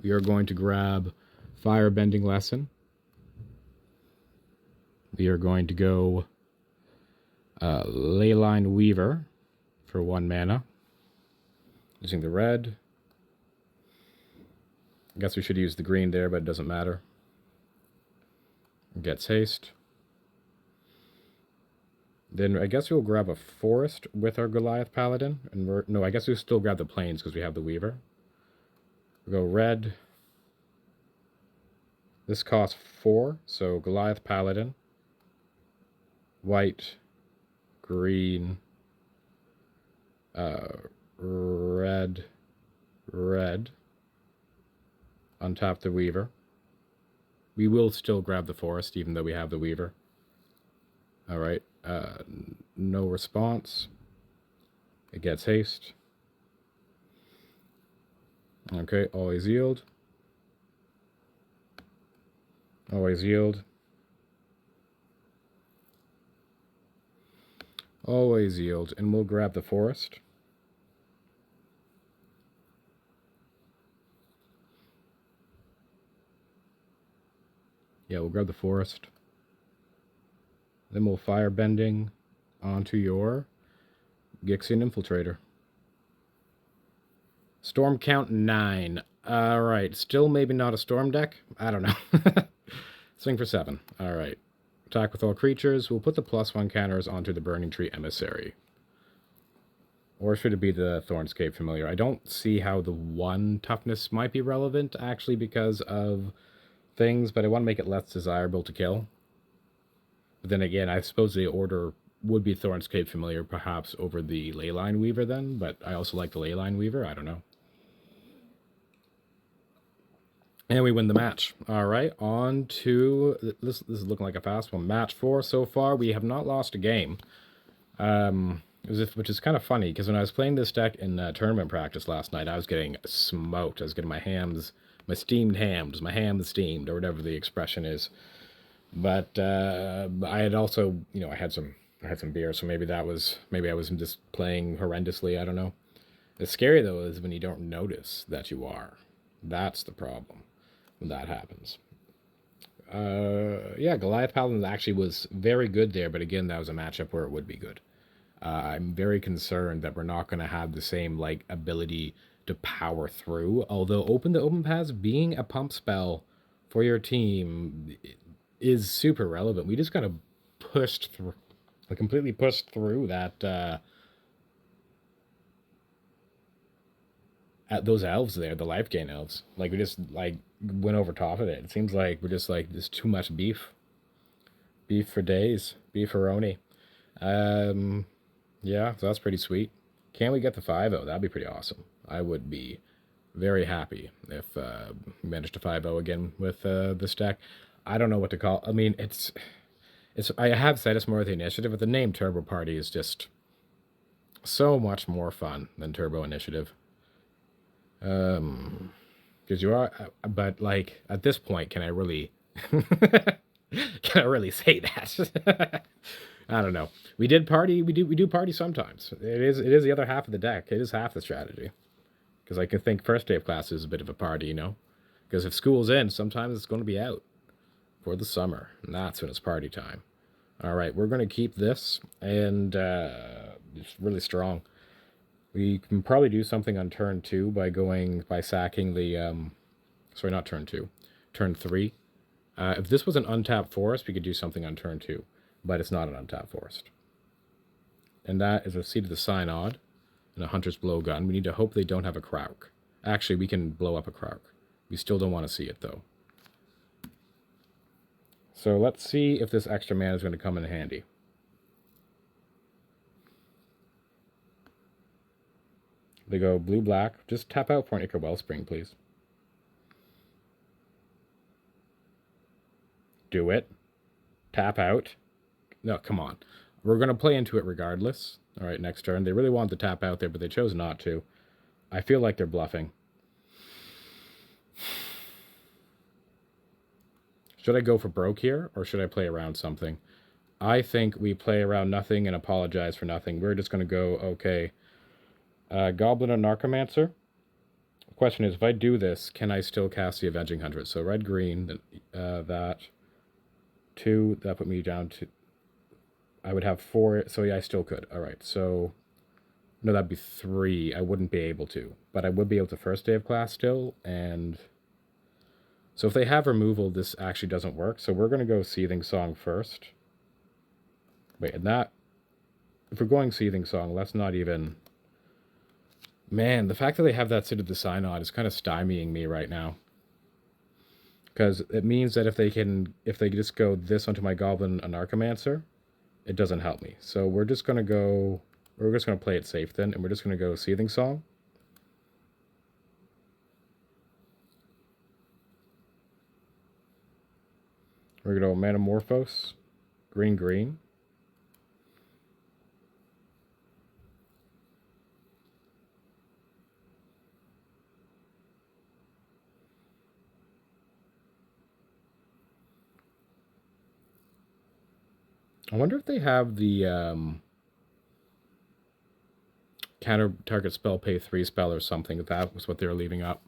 [SPEAKER 1] We are going to grab Firebending Lesson. We are going to go Leyline Weaver for 1 mana. Using the red. I guess we should use the green there, but it doesn't matter. Gets haste. Then I guess we'll grab a forest with our Goliath Paladin. And no, I guess we'll still grab the plains because we have the Weaver. We'll go red. This costs 4, so Goliath Paladin. White. Green. Red. Red. Untap the Weaver. We will still grab the forest even though we have the Weaver. Alright. No response. It gets haste. Okay, always yield. Always yield. Always yield. And we'll grab the forest. Yeah, we'll grab the forest. Then we'll Firebending onto your Gixian Infiltrator. Storm count 9. Alright, still maybe not a storm deck? I don't know. Swing for 7. Alright. Attack with all creatures. We'll put the +1 counters onto the Burning Tree Emissary. Or should it be the Thornscape Familiar? I don't see how the 1 toughness might be relevant, actually, because of things, but I want to make it less desirable to kill. But then again, I suppose the order would be Thornscape Familiar, perhaps, over the Leyline Weaver then, but I also like the Leyline Weaver. I don't know. And we win the match. All right, on to... This is looking like a fast one. Match 4 so far. We have not lost a game. Which is kind of funny, because when I was playing this deck in tournament practice last night, I was getting smoked. I was getting my steamed hams, my ham steamed, or whatever the expression is. But I had also, I had some beer, so maybe I wasn't just playing horrendously. I don't know. The scary though is when you don't notice that you are. That's the problem when that happens. Yeah, Goliath Paladin actually was very good there, but again, that was a matchup where it would be good. I'm very concerned that we're not going to have the same ability to power through. Although Open the Open Paths being a pump spell for your team is super relevant. We just kind of pushed through, completely pushed through that. At those elves there, the life gain elves, we just went over top of it. It seems like we're just there's too much beef for days, beefaroni. Yeah, so that's pretty sweet. Can we get the 5-0? That'd be pretty awesome. I would be very happy if we managed to 5-0 again with this deck. I don't know what to call. I mean, it's. I have said it's more of the initiative, but the name Turbo Party is just so much more fun than Turbo Initiative. Because you are, but at this point, can I really, can I really say that? I don't know. We did party. We do party sometimes. It is the other half of the deck. It is half the strategy. Because I can think first day of class is a bit of a party, Because if school's in, sometimes it's going to be out for the summer, and that's when it's party time. All right, we're going to keep this, and it's really strong. We can probably do something on turn 2 by sacking the, sorry, not turn 2, turn 3. If this was an untapped forest, we could do something on turn 2, but it's not an untapped forest. And that is a Seed of the Synod and a Hunter's Blowgun. We need to hope they don't have a Krauk. Actually, we can blow up a Krauk. We still don't want to see it, though. So let's see if this extra mana is going to come in handy. They go blue-black. Just tap out for an Ichor Wellspring, please. Do it. Tap out. No, come on. We're going to play into it regardless. All right, next turn. They really wanted to tap out there, but they chose not to. I feel like they're bluffing. Should I go for broke here, or should I play around something? I think we play around nothing and apologize for nothing. We're just going to go, okay, Goblin and Narcomancer. The question is, if I do this, can I still cast the Avenging Hunter? So red-green, that. 2, that put me down to... I would have 4, so yeah, I still could. All right, so... No, that'd be 3. I wouldn't be able to. But I would be able to first day of class still, and... So if they have removal, this actually doesn't work. So we're going to go Seething Song first. Wait, and that... If we're going Seething Song, let's not even... Man, the fact that they have that Seed of the Synod is kind of stymieing me right now. Because it means that if they just go this onto my Goblin and Archimancer, it doesn't help me. So we're just going to play it safe then, and we're just going to go Seething Song. We're going to go Manamorphose, green. I wonder if they have the counter target spell pay 3 spell or something. If that was what they were leaving up.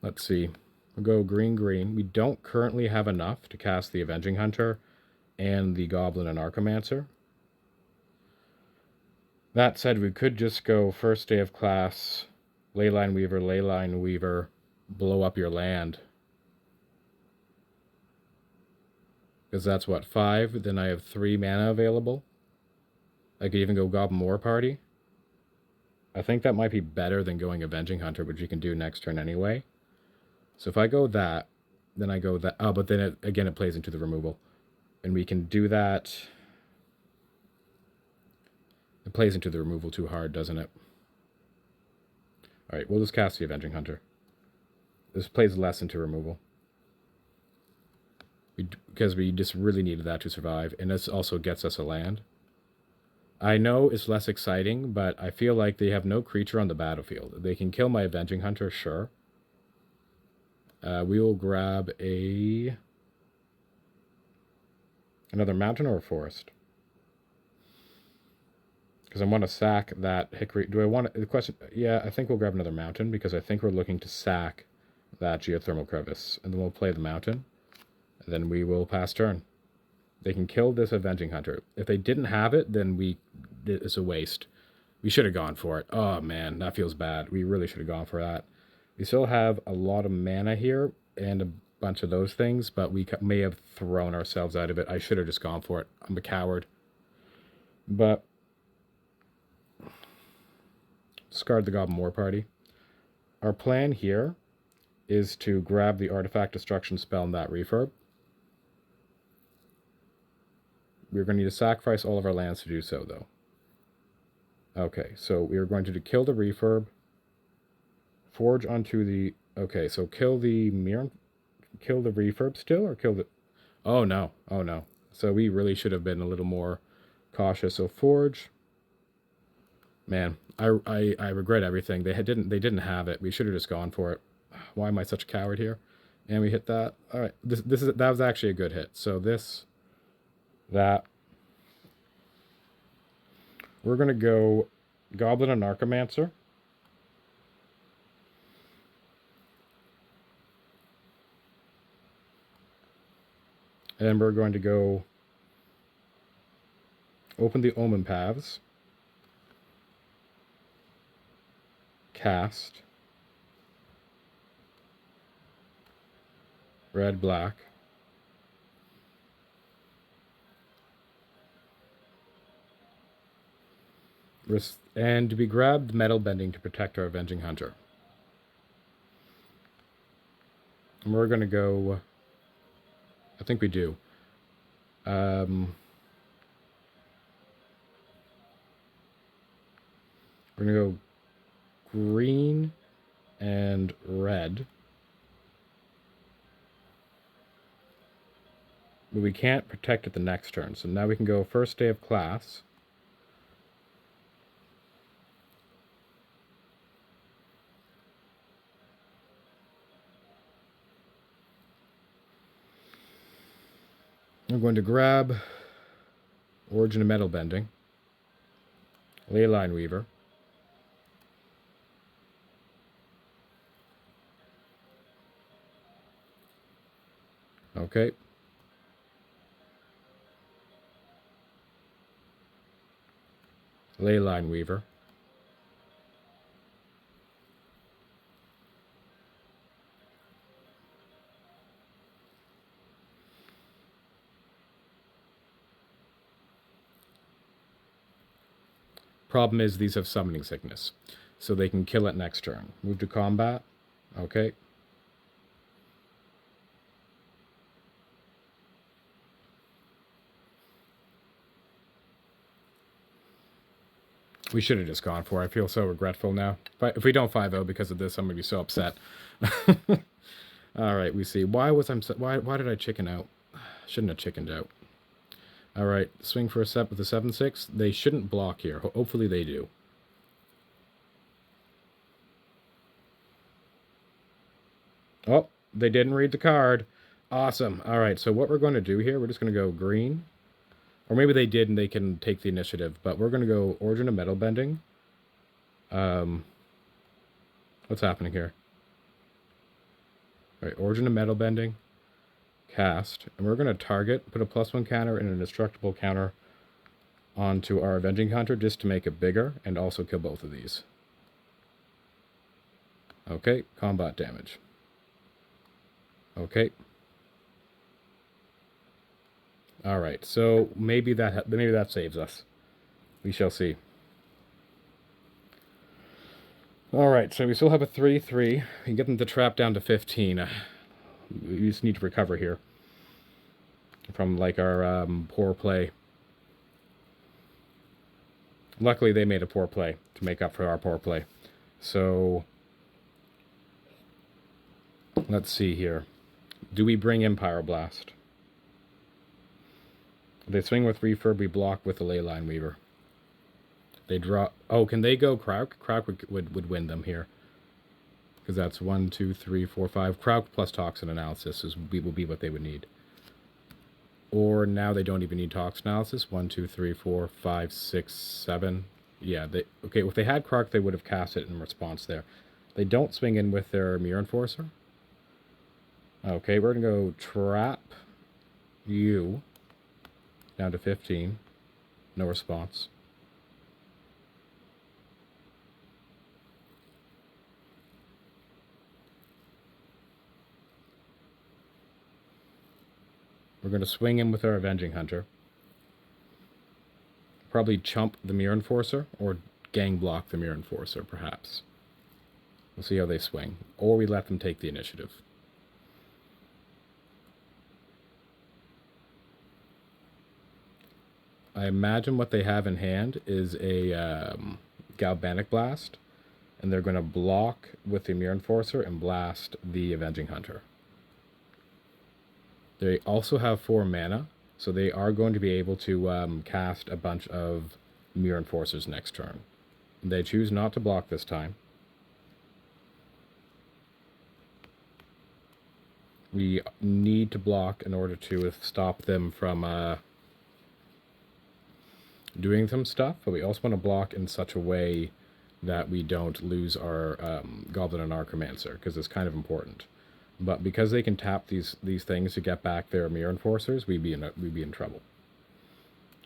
[SPEAKER 1] Let's see. We'll go green. We don't currently have enough to cast the Avenging Hunter and the Goblin and Archimancer. That said, we could just go first day of class, Leyline Weaver, blow up your land. Because that's what, 5? Then I have 3 mana available. I could even go Goblin War Party. I think that might be better than going Avenging Hunter, which you can do next turn anyway. So if I go that, then I go that... Oh, but then again it plays into the removal. And we can do that... It plays into the removal too hard, doesn't it? Alright, we'll just cast the Avenging Hunter. This plays less into removal. Because we just really needed that to survive. And this also gets us a land. I know it's less exciting, but I feel like they have no creature on the battlefield. They can kill my Avenging Hunter, sure. We will grab another mountain or a forest. Because I want to sack that hickory. Do I want to... The question... Yeah, I think we'll grab another mountain, because I think we're looking to sack that Geothermal Crevice. And then we'll play the mountain. And then we will pass turn. They can kill this Avenging Hunter. If they didn't have it, then it's a waste. We should have gone for it. Oh, man, that feels bad. We really should have gone for that. We still have a lot of mana here and a bunch of those things, but we may have thrown ourselves out of it. I should have just gone for it. I'm a coward. But... discard the Goblin War Party. Our plan here is to grab the Artifact Destruction spell in that refurb. We're going to need to sacrifice all of our lands to do so, though. Okay, so we are going to kill the refurb, forge onto the... Okay, so kill the mirror... Kill the refurb still, or kill the... Oh, no. Oh, no. So we really should have been a little more cautious. So forge... Man, I regret everything. They didn't have it. We should have just gone for it. Why am I such a coward here? And we hit that. All right, that was actually a good hit. So that. We're gonna go Goblin and Narcomancer. And we're going to go open the Omen Paths. cast, red, black, and we grab the metal bending to protect our Avenging Hunter. And we're going to go... I think we do. We're going to go green and red. But we can't protect it the next turn. So now we can go first day of class. I'm going to grab Origin of Metal Bending, Leyline Weaver, okay, Leyline Weaver, problem is these have Summoning Sickness, so they can kill it next turn. Move to combat, okay. We should have just gone for it. I feel so regretful now. But if we don't 5-0 because of this, I'm going to be so upset. All right, we see. Why did I chicken out? Shouldn't have chickened out. All right, swing for a set with a 7/6. They shouldn't block here. Hopefully they do. Oh, they didn't read the card. Awesome. All right, so what we're going to do here, we're just going to go green. Or maybe they did and they can take the initiative. But we're going to go Origin of Metal Bending. What's happening here? All right, Origin of Metal Bending. Cast. And we're going to target, put a +1 counter and an indestructible counter onto our Avenging Hunter just to make it bigger and also kill both of these. Okay, combat damage. Okay. All right, so maybe that saves us. We shall see. All right, so we still have a 3/3. We can get them to trap down to 15. We just need to recover here from like our poor play. Luckily, they made a poor play to make up for our poor play. So let's see here. Do we bring in Pyroblast? They swing with Refurb, we block with the Leyline Weaver. They draw... Oh, can they go Krauk? Krauk would win them here. Because that's 1, 2, 3, 4, 5. Krauk plus Toxin Analysis will be what they would need. Or now they don't even need Toxin Analysis. 1, 2, 3, 4, 5, 6, 7. Yeah, okay, if they had Krauk, they would have cast it in response there. They don't swing in with their Mirror Enforcer. Okay, we're going to go trap you down to 15. No response. We're going to swing in with our Avenging Hunter. Probably chump the Mirror Enforcer or gang block the Mirror Enforcer, perhaps. We'll see how they swing. Or we let them take the initiative. I imagine what they have in hand is a Galvanic Blast, and they're going to block with the Mirror Enforcer and blast the Avenging Hunter. They also have 4 mana, so they are going to be able to cast a bunch of Mirror Enforcers next turn. They choose not to block this time. We need to block in order to stop them from doing some stuff, but we also want to block in such a way that we don't lose our Goblin and Archromancer, because it's kind of important. But because they can tap these things to get back their Mirror Enforcers, we'd be in trouble.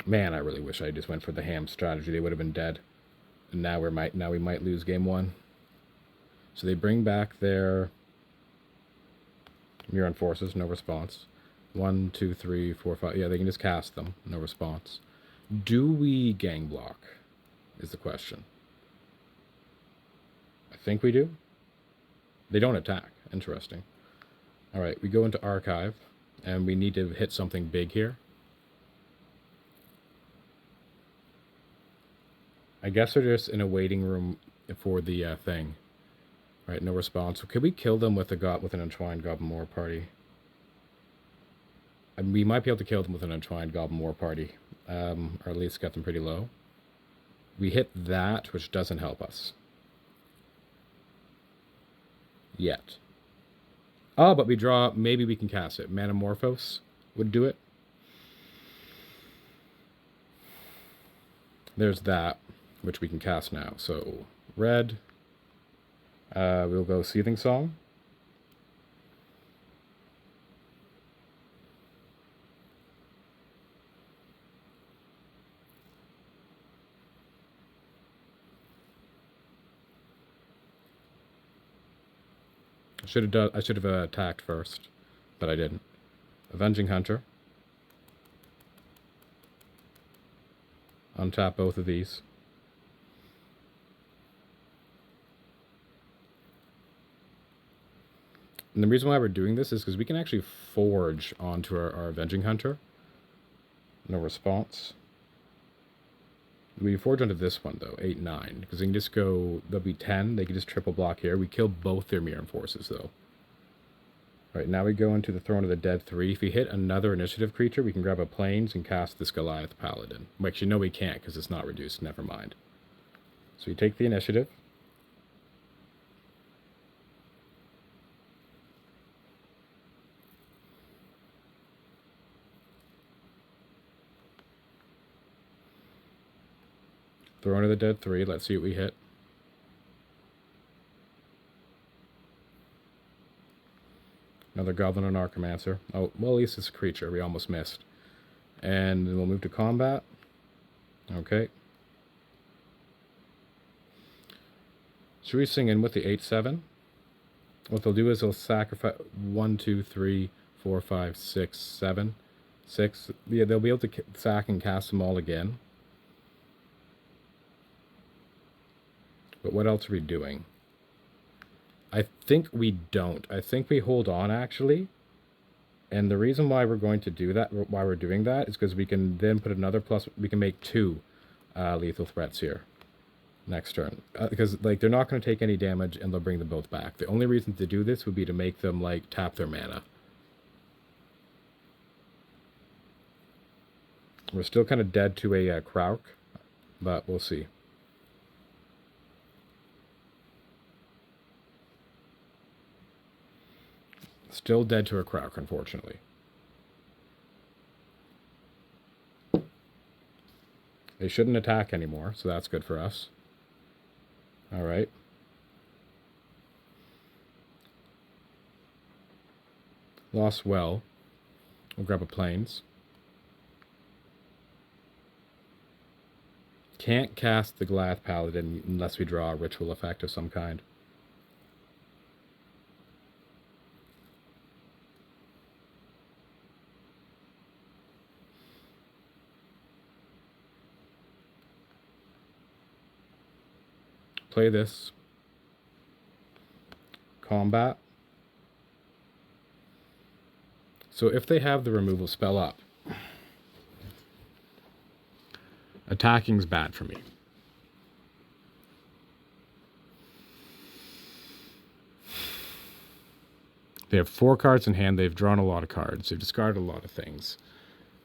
[SPEAKER 1] Man, I really wish I just went for the ham strategy. They would have been dead. And now we might lose game 1. So they bring back their Mirror Forces, no response. 1, 2, 3, 4, 5. Yeah, they can just cast them, no response. Do we gang block? Is the question. I think we do. They don't attack. Interesting. All right, we go into Archive, and we need to hit something big here. I guess they're just in a waiting room for the thing. All right, no response. So could we kill them with an Entwined Goblin War Party? We might be able to kill them with an Entwined Goblin War Party, or at least get them pretty low. We hit that, which doesn't help us. Yet. Oh, but we draw, maybe we can cast it. Manamorphose would do it. There's that, which we can cast now. So, red. We'll go Seething Song. I should have attacked first, but I didn't. Avenging Hunter. Untap both of these. And the reason why we're doing this is because we can actually forge onto our Avenging Hunter. No response. We forge onto this one, though, 8, 9. Because they can just go, they'll be 10. They can just triple block here. We kill both their Mirror Forces, though. All right, now we go into the Throne of the Dead 3. If we hit another initiative creature, we can grab a Plains and cast this Goliath Paladin. Actually, no, we can't, because it's not reduced. Never mind. So we take the initiative. Throne of the Dead 3. Let's see what we hit. Another Goblin and Archimancer. Oh, well, at least it's a creature. We almost missed. And then we'll move to combat. Okay. Should we sing in with the 8-7? What they'll do is they'll sacrifice 1, 2, 3, 4, 5, 6, 7. 6. Yeah, they'll be able to sack and cast them all again. But what else are we doing? I think we don't. I think we hold on, actually. And the reason why we're going to do that, why we're doing that, is because we can then put another plus. We can make 2 lethal threats here next turn. Because like they're not going to take any damage, and they'll bring them both back. The only reason to do this would be to make them like tap their mana. We're still kind of dead to a Krauk, but we'll see. Still dead to a Krauk, unfortunately. They shouldn't attack anymore, so that's good for us. Alright. Lost well. We'll grab a Plains. Can't cast the Goliath Paladin unless we draw a ritual effect of some kind. Play this. Combat. So if they have the removal spell up, attacking's bad for me. They have 4 cards in hand. They've drawn a lot of cards. They've discarded a lot of things.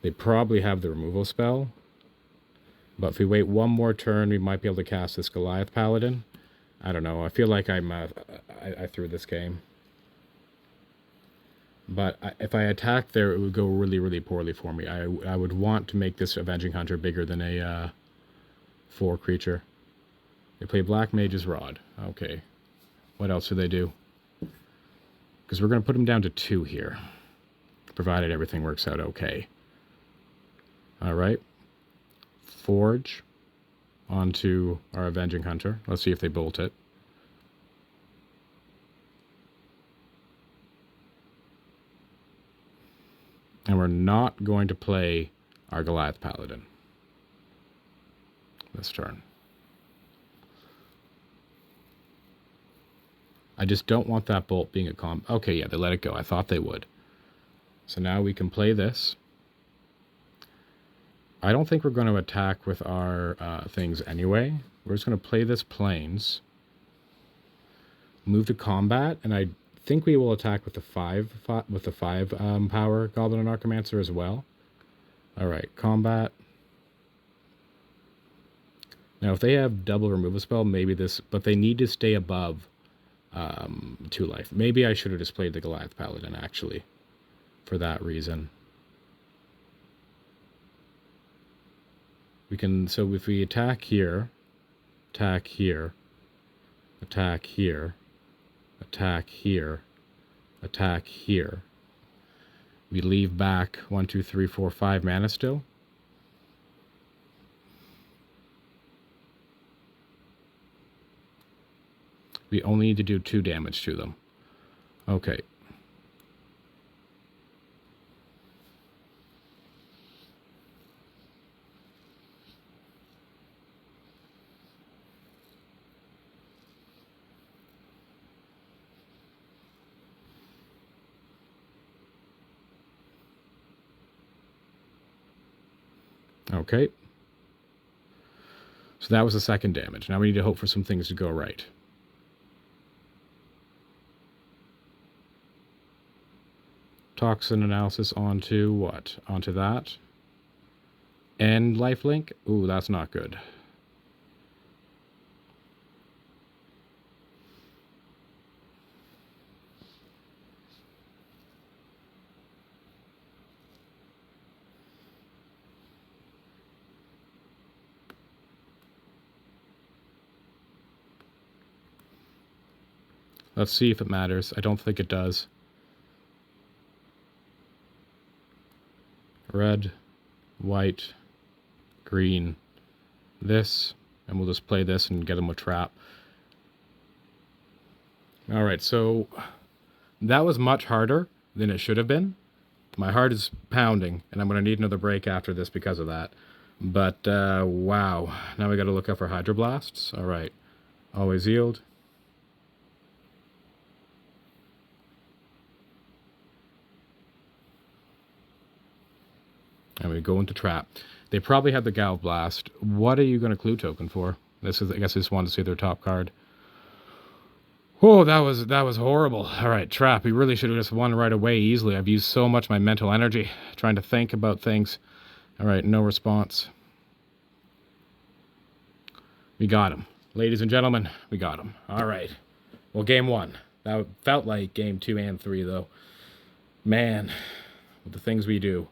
[SPEAKER 1] They probably have the removal spell. But if we wait one more turn, we might be able to cast this Goliath Paladin. I don't know. I feel like I threw this game. But if I attacked there, it would go really, really poorly for me. I would want to make this Avenging Hunter bigger than a 4 creature. They play Black Mage's Rod. Okay. What else do they do? Because we're going to put them down to 2 here. Provided everything works out okay. Alright. Forge onto our Avenging Hunter. Let's see if they bolt it. And we're not going to play our Goliath Paladin this turn. I just don't want that bolt being a combo. Okay, yeah, they let it go. I thought they would. So now we can play this. I don't think we're going to attack with our things anyway. We're just going to play this plains. Move to combat, and I think we will attack with the 5 power Goblin and Archimancer as well. Alright, combat. Now if they have double removal spell, maybe this, but they need to stay above 2 life. Maybe I should have just played the Goliath Paladin, actually, for that reason. We can, so if we attack here, attack here, attack here, attack here, attack here, we leave back 1, 2, 3, 4, 5 mana still. We only need to do 2 damage to them. Okay. Okay. So that was the second damage. Now we need to hope for some things to go right. Toxin analysis onto what? Onto that. And lifelink? Ooh, that's not good. Let's see if it matters. I don't think it does. Red, white, green, this, and we'll just play this and get them a trap. Alright, so that was much harder than it should have been. My heart is pounding, and I'm going to need another break after this because of that. But, wow. Now we got to look out for Hydroblasts. Alright. Always yield. And we go into trap. They probably have the Gal Blast. What are you going to clue token for? This is, I guess I just wanted to see their top card. Oh, that was horrible. All right, trap. We really should have just won right away easily. I've used so much of my mental energy trying to think about things. All right, no response. We got him. Ladies and gentlemen, we got him. All right. Well, game 1. That felt like game 2 and 3, though. Man, with the things we do.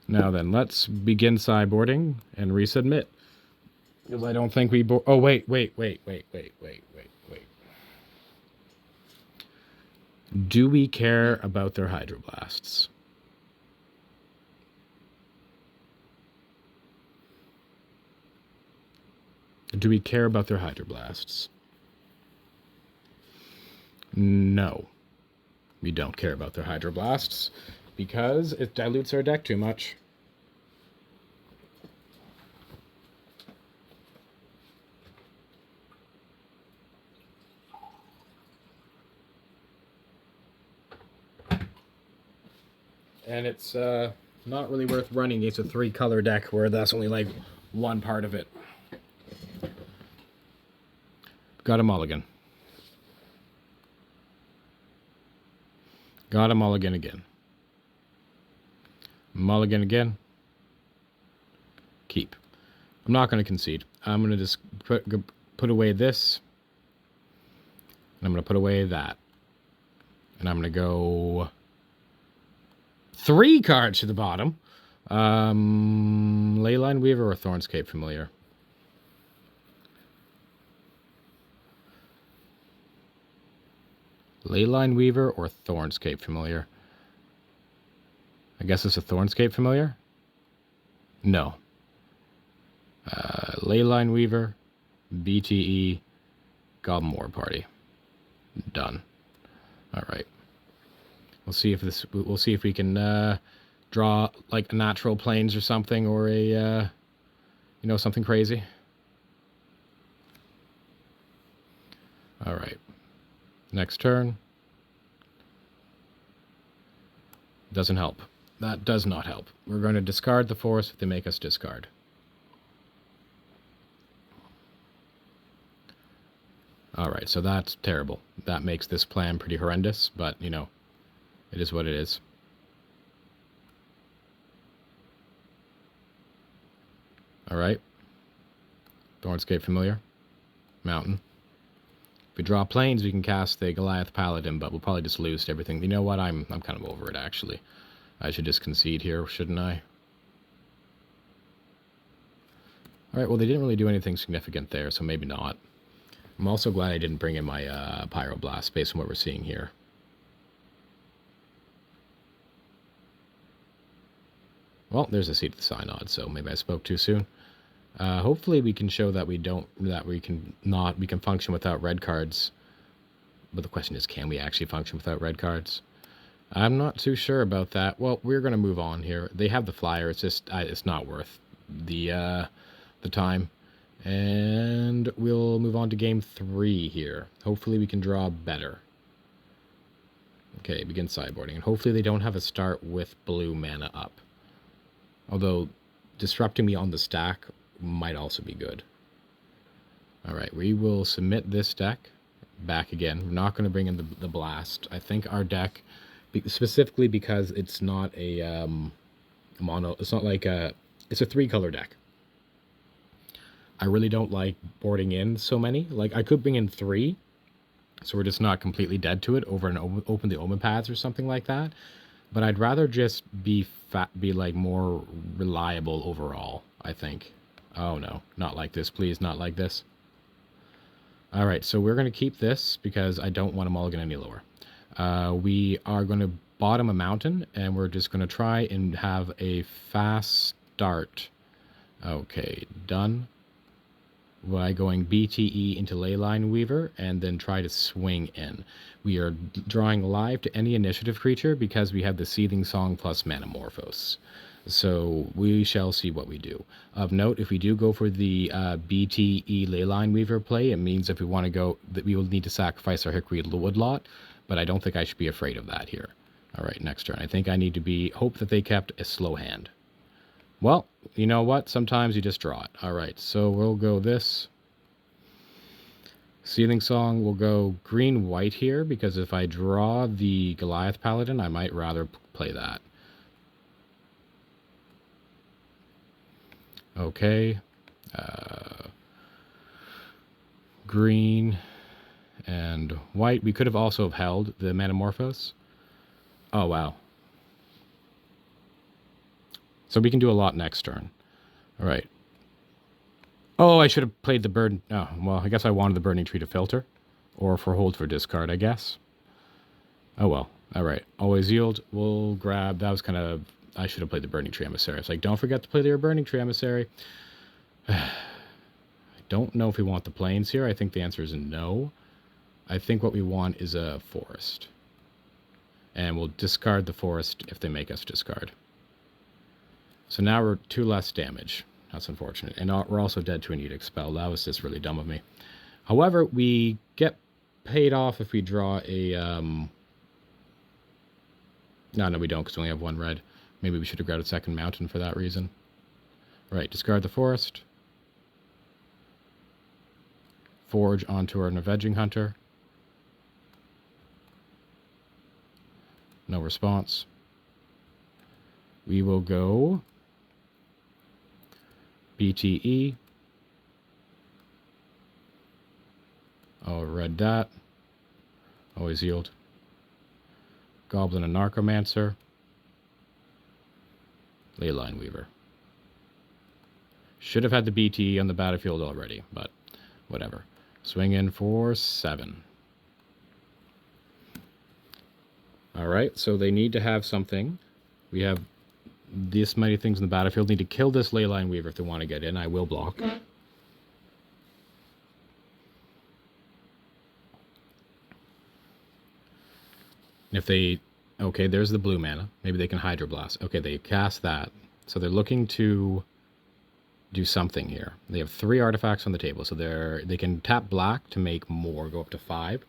[SPEAKER 1] Now then, let's begin sideboarding and resubmit. Because I don't think we... Oh, wait. Do we care about their Hydroblasts? Do we care about their Hydroblasts? No. We don't care about their Hydroblasts because it dilutes our deck too much. And it's not really worth running against a 3-color deck where that's only like one part of it. Got a mulligan. Got a mulligan again. Mulligan again. Keep. I'm not going to concede. I'm going to just put away this. And I'm going to put away that. And I'm going to go 3 cards to the bottom. Leyline Weaver or Thornscape Familiar? Leyline Weaver or Thornscape Familiar? I guess it's a Thornscape Familiar? No. Leyline Weaver, BTE, Goblin War Party. Done. All right. We'll see if we can draw like a natural plains or something, or a, you know, something crazy. All right. Next turn. Doesn't help. That does not help. We're going to discard the forest if they make us discard. Alright, so that's terrible. That makes this plan pretty horrendous, but, you know, it is what it is. Alright. Thornscape Familiar. Mountain. If we draw plains, we can cast the Goliath Paladin, but we'll probably just lose to everything. You know what? I'm kind of over it, actually. I should just concede here, shouldn't I? Alright, well, they didn't really do anything significant there, so maybe not. I'm also glad I didn't bring in my Pyroblast based on what we're seeing here. Well, there's a Seat of the Synod, so maybe I spoke too soon. Hopefully we can show that we can function without red cards. But the question is, can we actually function without red cards? I'm not too sure about that. Well, we're going to move on here. They have the flyer. It's just, it's not worth the time. And we'll move on to game 3 here. Hopefully we can draw better. Okay, begin sideboarding. And hopefully they don't have a start with blue mana up. Although, disrupting me on the stack might also be good. Alright, we will submit this deck back again. We're not going to bring in the blast. I think our deck, specifically because it's not a mono, it's not like a, it's a 3-color deck. I really don't like boarding in so many. Like, I could bring in 3, so we're just not completely dead to it over and open the Omen paths or something like that. But I'd rather just be like more reliable overall, I think. Oh no, not like this, please, not like this. Alright, so we're going to keep this because I don't want to mulligan any lower. We are going to bottom a mountain, and we're just going to try and have a fast start. Okay, done. By going BTE into Leyline Weaver, and then try to swing in. We are drawing live to any initiative creature because we have the Seething Song plus Manamorphose. So we shall see what we do. Of note, if we do go for the BTE Leyline Weaver play, it means if we want to go, that we will need to sacrifice our Hickory Woodlot, but I don't think I should be afraid of that here. Alright, next turn. I think I need to hope that they kept a slow hand. Well, you know what? Sometimes you just draw it. Alright, so we'll go this. Seething Song will go green-white here, because if I draw the Goliath Paladin, I might rather play that. Okay. Green and white. We could have also held the Manamorphose. Oh, wow. So we can do a lot next turn. All right. Oh, I should have played the burden. Oh, well, I guess I wanted the Burning Tree to filter. Or for hold for discard, I guess. Oh, well. All right. Always yield. We'll grab. That was kind of... I should have played the Burning Tree Emissary. It's like, don't forget to play your Burning Tree Emissary. I don't know if we want the plains here. I think the answer is no. I think what we want is a forest. And we'll discard the forest if they make us discard. So now we're 2 less damage. That's unfortunate. And we're also dead to an Edict Spell. That was just really dumb of me. However, we get paid off if we draw a... No, we don't, because we only have 1 red. Maybe we should have grabbed a second mountain for that reason. Right, discard the forest. Forge onto our Avenging Hunter. No response. We will go BTE. Oh, read that. Always yield. Goblin and Narcomancer. Leyline Weaver. Should have had the BTE on the battlefield already, but whatever. Swing in for 7. Alright, so they need to have something. We have this many things in the battlefield. Need to kill this Leyline Weaver if they want to get in. I will block. If they Okay, there's the blue mana. Maybe they can Hydroblast. Okay, they cast that. So they're looking to do something here. They have 3 artifacts on the table, so they can tap black to make more, go up to 5.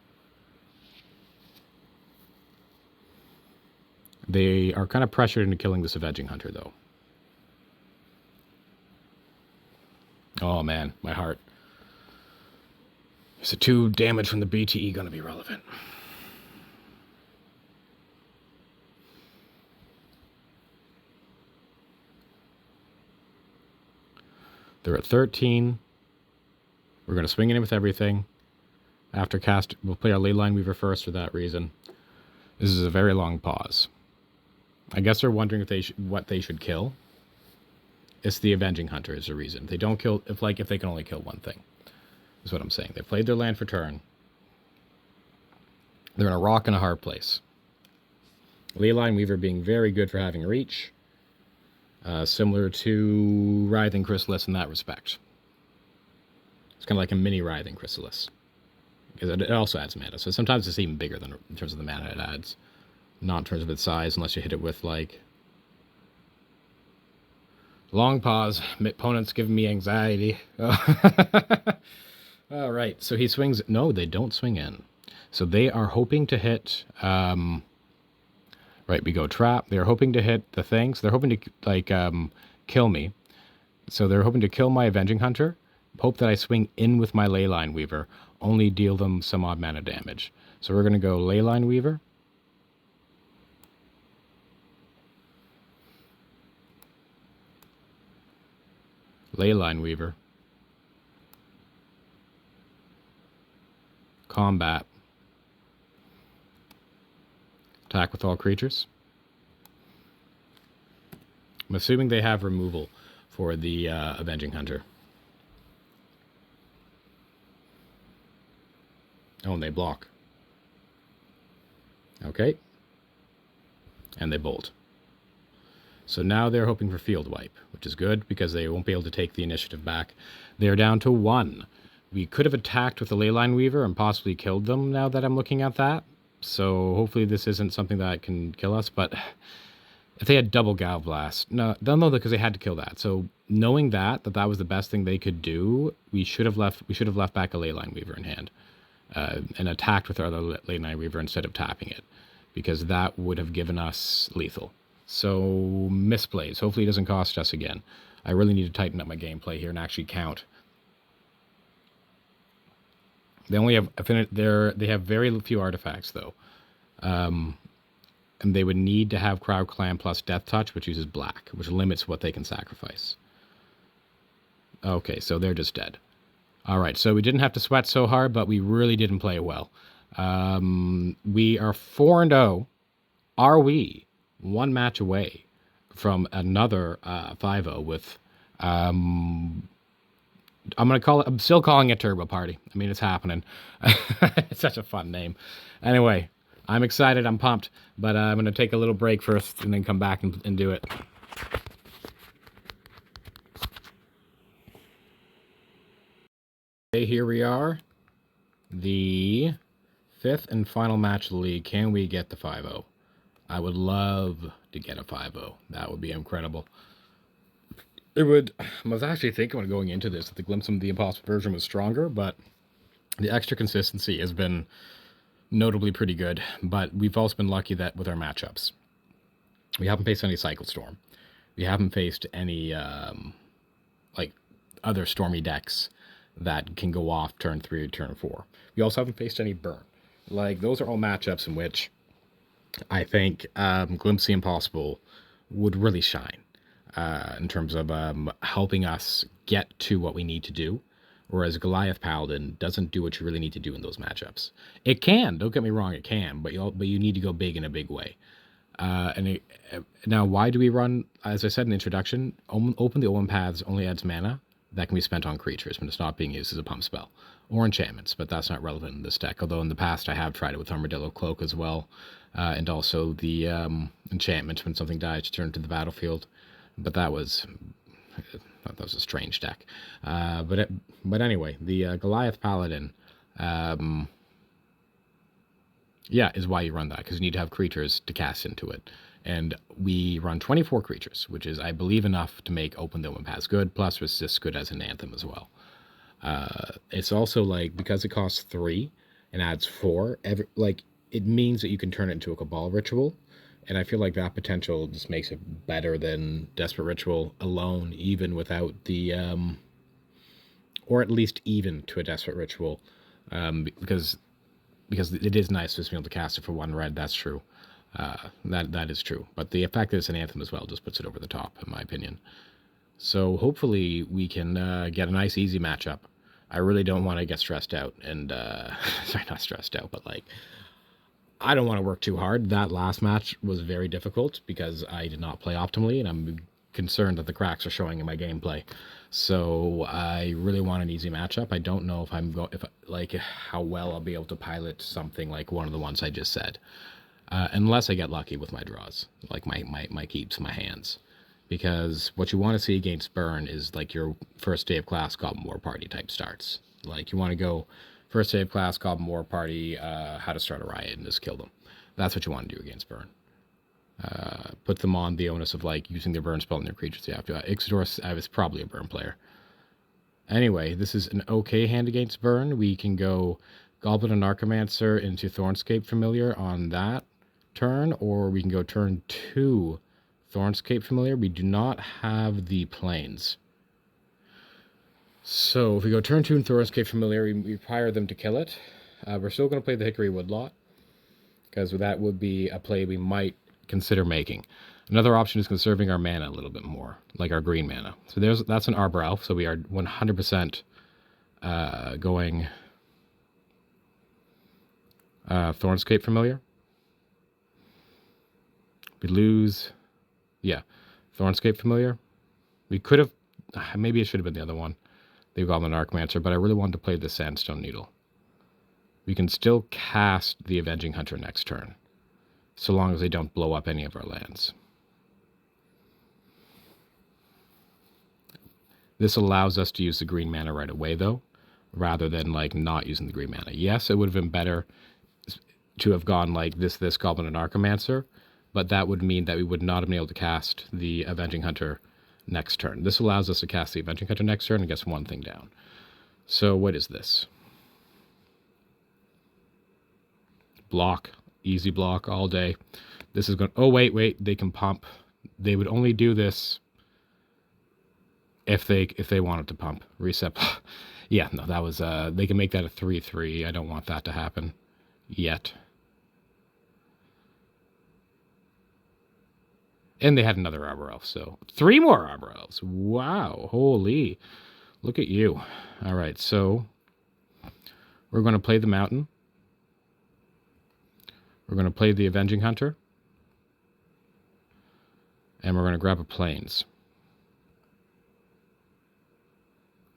[SPEAKER 1] They are kind of pressured into killing this Avenging Hunter, though. Oh man, my heart. Is the 2 damage from the BTE going to be relevant? They're at 13. We're going to swing in with everything. After cast, we'll play our Leyline Weaver first for that reason. This is a very long pause. I guess they're wondering if what they should kill. It's the Avenging Hunter is the reason. They don't kill if they can only kill one thing. Is what I'm saying. They played their land for turn. They're in a rock and a hard place. Leyline Weaver being very good for having reach. Similar to Writhing Chrysalis in that respect. It's kind of like a mini Writhing Chrysalis. Because it also adds mana. So sometimes it's even bigger than in terms of the mana it adds. Not in terms of its size, unless you hit it with, like... Long pause. My opponent's giving me anxiety. All right, so he swings... No, they don't swing in. So they are hoping to hit... Right, we go trap. They're hoping to hit the thing. So they're hoping to, like, kill me. So they're hoping to kill my Avenging Hunter. Hope that I swing in with my Leyline Weaver. Only deal them some odd mana damage. So we're going to go Leyline Weaver. Leyline Weaver. Combat. Attack with all creatures. I'm assuming they have removal for the Avenging Hunter. Oh, and they block. Okay. And they bolt. So now they're hoping for field wipe, which is good because they won't be able to take the initiative back. They're down to 1. We could have attacked with the Leyline Weaver and possibly killed them now that I'm looking at that. So hopefully this isn't something that can kill us, but if they had double Gal Blast, no, because they had to kill that. So knowing that was the best thing they could do, we should have left back a Leyline Weaver in hand, and attacked with our other Leyline Weaver instead of tapping it, because that would have given us lethal. So misplays. Hopefully it doesn't cost us again. I really need to tighten up my gameplay here and actually count. They only have they have very few artifacts though, and they would need to have Crowd Clan plus Death Touch, which uses black, which limits what they can sacrifice. Okay, so they're just dead. All right, so we didn't have to sweat so hard, but we really didn't play well. We are 4-0. Are we 1 match away from another 5-0 with? I'm still calling it Turbo Party. I mean, it's happening. It's such a fun name. Anyway, I'm excited. I'm pumped. But I'm going to take a little break first and then come back and do it. Okay, here we are. The 5th and final match of the league. Can we get the 5-0? I would love to get a 5-0. That would be incredible. It would. I was actually thinking when going into this that the Glimpse of the Impossible version was stronger, but the extra consistency has been notably pretty good. But we've also been lucky that with our matchups, we haven't faced any Cycle Storm. We haven't faced any like other stormy decks that can go off turn 3 or turn 4. We also haven't faced any Burn. Like, those are all matchups in which I think Glimpse of the Impossible would really shine. In terms of helping us get to what we need to do, whereas Goliath Paladin doesn't do what you really need to do in those matchups. It can, don't get me wrong, it can, but you need to go big in a big way. Now, why do we run, as I said in the introduction, Open the Omen Paths only adds mana that can be spent on creatures when it's not being used as a pump spell, or enchantments, but that's not relevant in this deck, although in the past I have tried it with Armadillo Cloak as well, and also the enchantment when something dies to turn to the battlefield. But that was a strange deck. But anyway, the Goliath Paladin Yeah, is why you run that, because you need to have creatures to cast into it. And we run 24 creatures, which is, I believe, enough to make Open the Omen Paths good, plus resist good as an anthem as well. It's also like, because it costs 3 and adds 4, it means that you can turn it into a Cabal ritual. And I feel like that potential just makes it better than Desperate Ritual alone, even without the, or at least even to a Desperate Ritual, because it is nice just being able to cast it for 1 red. That's true. That is true. But the fact that it's an anthem as well just puts it over the top, in my opinion. So hopefully we can get a nice, easy matchup. I really don't want to get stressed out. And, sorry, not stressed out, but like, I don't want to work too hard. That last match was very difficult because I did not play optimally, and I'm concerned that the cracks are showing in my gameplay. So I really want an easy matchup. I don't know if how well I'll be able to pilot something like one of the ones I just said, unless I get lucky with my draws, like my keeps, my hands. Because what you want to see against Burn is like your first day of class Goblin War Party type starts. Like you want to go first day of class Goblin War Party, how to start a riot and just kill them. That's what you want to do against Burn. Put them on the onus of like using their burn spell on their creatures. You have to. Ixidor is probably a burn player. Anyway, this is an okay hand against burn. We can go Goblin and Archimancer into Thornscape Familiar on that turn, or we can go turn 2 Thornscape Familiar. We do not have the planes. So if we go turn 2 and Thornscape Familiar, we require them to kill it. We're still going to play the Hickory Woodlot, because that would be a play we might consider making. Another option is conserving our mana a little bit more, like our green mana. So that's an Arbor Elf, so we are 100% going Thornscape Familiar. We lose, yeah, Thornscape Familiar. We could have, maybe it should have been the other one, the Goblin Archmancer, but I really wanted to play the Sandstone Needle. We can still cast the Avenging Hunter next turn, so long as they don't blow up any of our lands. This allows us to use the green mana right away, though, rather than like not using the green mana. Yes, it would have been better to have gone like this Goblin and Archimancer, but that would mean that we would not have been able to cast the Avenging Hunter next turn. This allows us to cast the Avenging Hunter next turn and gets 1 thing down. So what is this? Block. Easy block all day. This is going... Oh, wait. They can pump. They would only do this if they wanted to pump. Reset. Yeah, no, that was... they can make that a 3/3. I don't want that to happen yet. And they had another Arbor Elf, so 3 more Arbor Elves. Wow, holy. Look at you. All right, so we're going to play the Mountain. We're going to play the Avenging Hunter. And we're going to grab a Plains.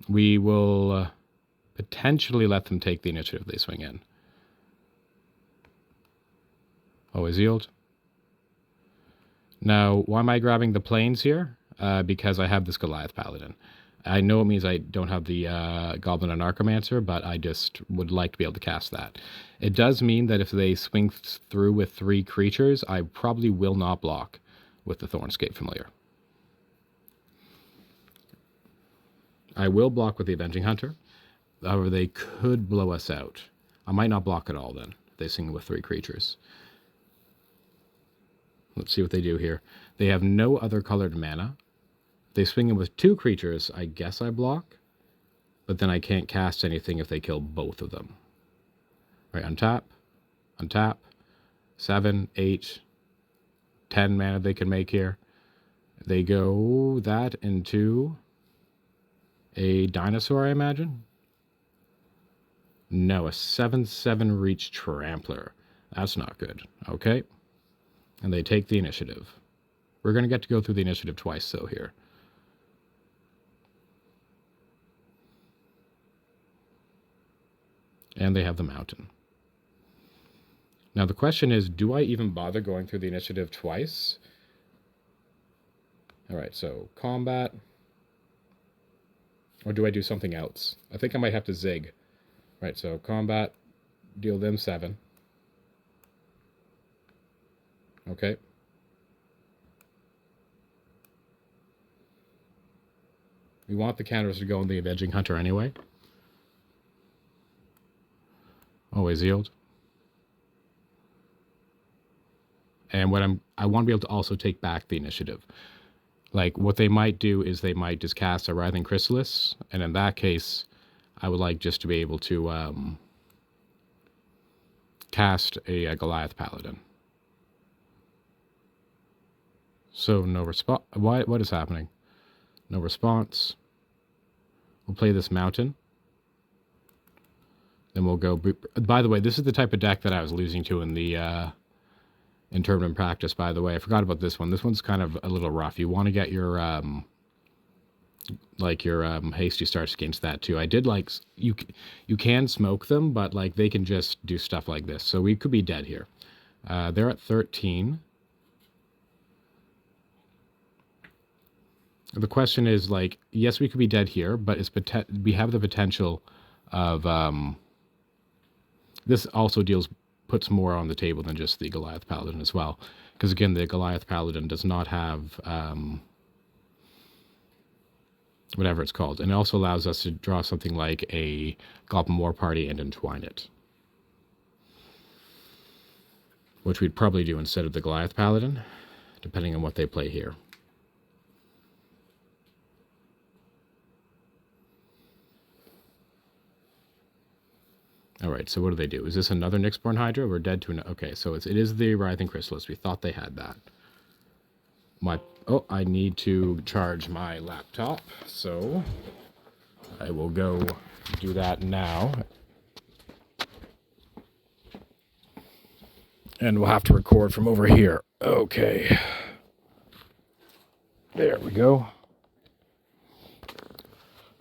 [SPEAKER 1] We will potentially let them take the initiative they swing in. Always yield. Now, why am I grabbing the Plains here? Because I have this Goliath Paladin. I know it means I don't have the Goblin and Archimancer, but I just would like to be able to cast that. It does mean that if they swing through with 3 creatures, I probably will not block with the Thornscape Familiar. I will block with the Avenging Hunter. However, they could blow us out. I might not block at all then, if they swing with 3 creatures. Let's see what they do here. They have no other colored mana. If they swing in with 2 creatures, I guess I block. But then I can't cast anything if they kill both of them. Right, untap. 7, 8, 10 mana they can make here. They go that into a dinosaur, I imagine? No, a 7/7 reach trampler. That's not good. Okay. And they take the initiative. We're going to get to go through the initiative twice, though, here. And they have the Mountain. Now, the question is, do I even bother going through the initiative twice? All right, so combat. Or do I do something else? I think I might have to zig. Right, so combat, deal them 7. Okay. We want the counters to go in the Avenging Hunter anyway. Always yield. And what I want to be able to also take back the initiative. Like, what they might do is they might just cast a Writhing Chrysalis, and in that case, I would like just to be able to cast a Goliath Paladin. So no response. What is happening? No response. We'll play this mountain. Then we'll go. By the way, this is the type of deck that I was losing to in the in tournament practice. By the way, I forgot about this one. This one's kind of a little rough. You want to get your hasty starts against that too. I did like you can smoke them, but like they can just do stuff like this. So we could be dead here. They're at 13. The question is, like, yes, we could be dead here, but we have the potential of this also puts more on the table than just the Goliath Paladin as well, because again, the Goliath Paladin does not have whatever it's called, and it also allows us to draw something like a Goblin War Party and entwine it, which we'd probably do instead of the Goliath Paladin, depending on what they play here. All right, so what do they do? Is this another Nyxborn Hydra? We're dead to an... Okay, so it is the Writhing Chrysalis. We thought they had that. I need to charge my laptop, so I will go do that now. And we'll have to record from over here. Okay. There we go.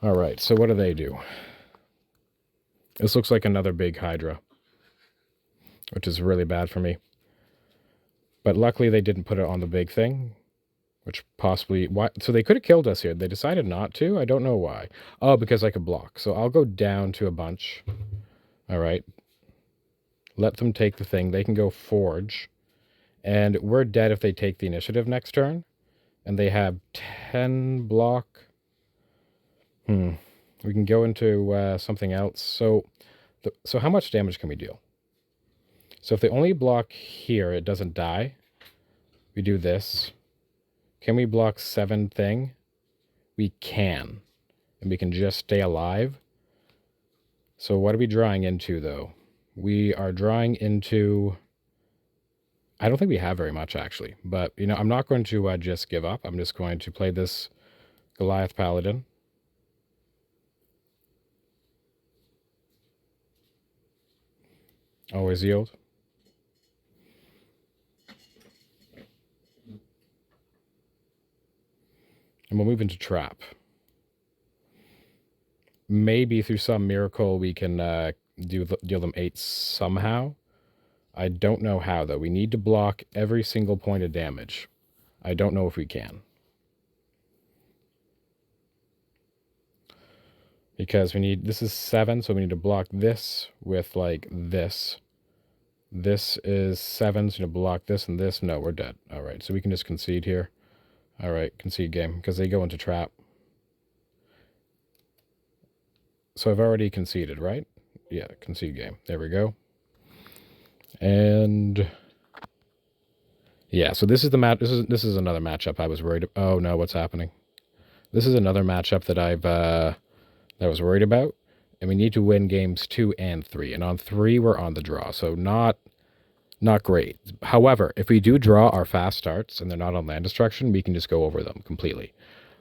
[SPEAKER 1] All right, so what do they do? This looks like another big Hydra, which is really bad for me. But luckily they didn't put it on the big thing, which possibly... Why? So they could have killed us here. They decided not to. I don't know why. Oh, because I could block. So I'll go down to a bunch. All right. Let them take the thing. They can go forge. And we're dead if they take the initiative next turn. And they have 10 block. We can go into something else. So how much damage can we deal? So if they only block here, it doesn't die. We do this. Can we block 7 thing? We can. And we can just stay alive. So what are we drawing into, though? We are drawing into... I don't think we have very much, actually. But, you know, I'm not going to just give up. I'm just going to play this Goliath Paladin. Always yield. And we'll move into trap. Maybe through some miracle we can deal them 8 somehow. I don't know how, though. We need to block every single point of damage. I don't know if we can. Because we need... This is 7, so we need to block this with, like, this. This is 7, so we need to block this and this. No, we're dead. All right, so we can just concede here. All right, concede game, because they go into trap. So I've already conceded, right? Yeah, concede game. There we go. And... yeah, so this is the match. This is another matchup I was worried about. Oh, no, what's happening? This is another matchup that I was worried about. And we need to win games 2 and 3. And on 3, we're on the draw. So not great. However, if we do draw our fast starts and they're not on land destruction, we can just go over them completely.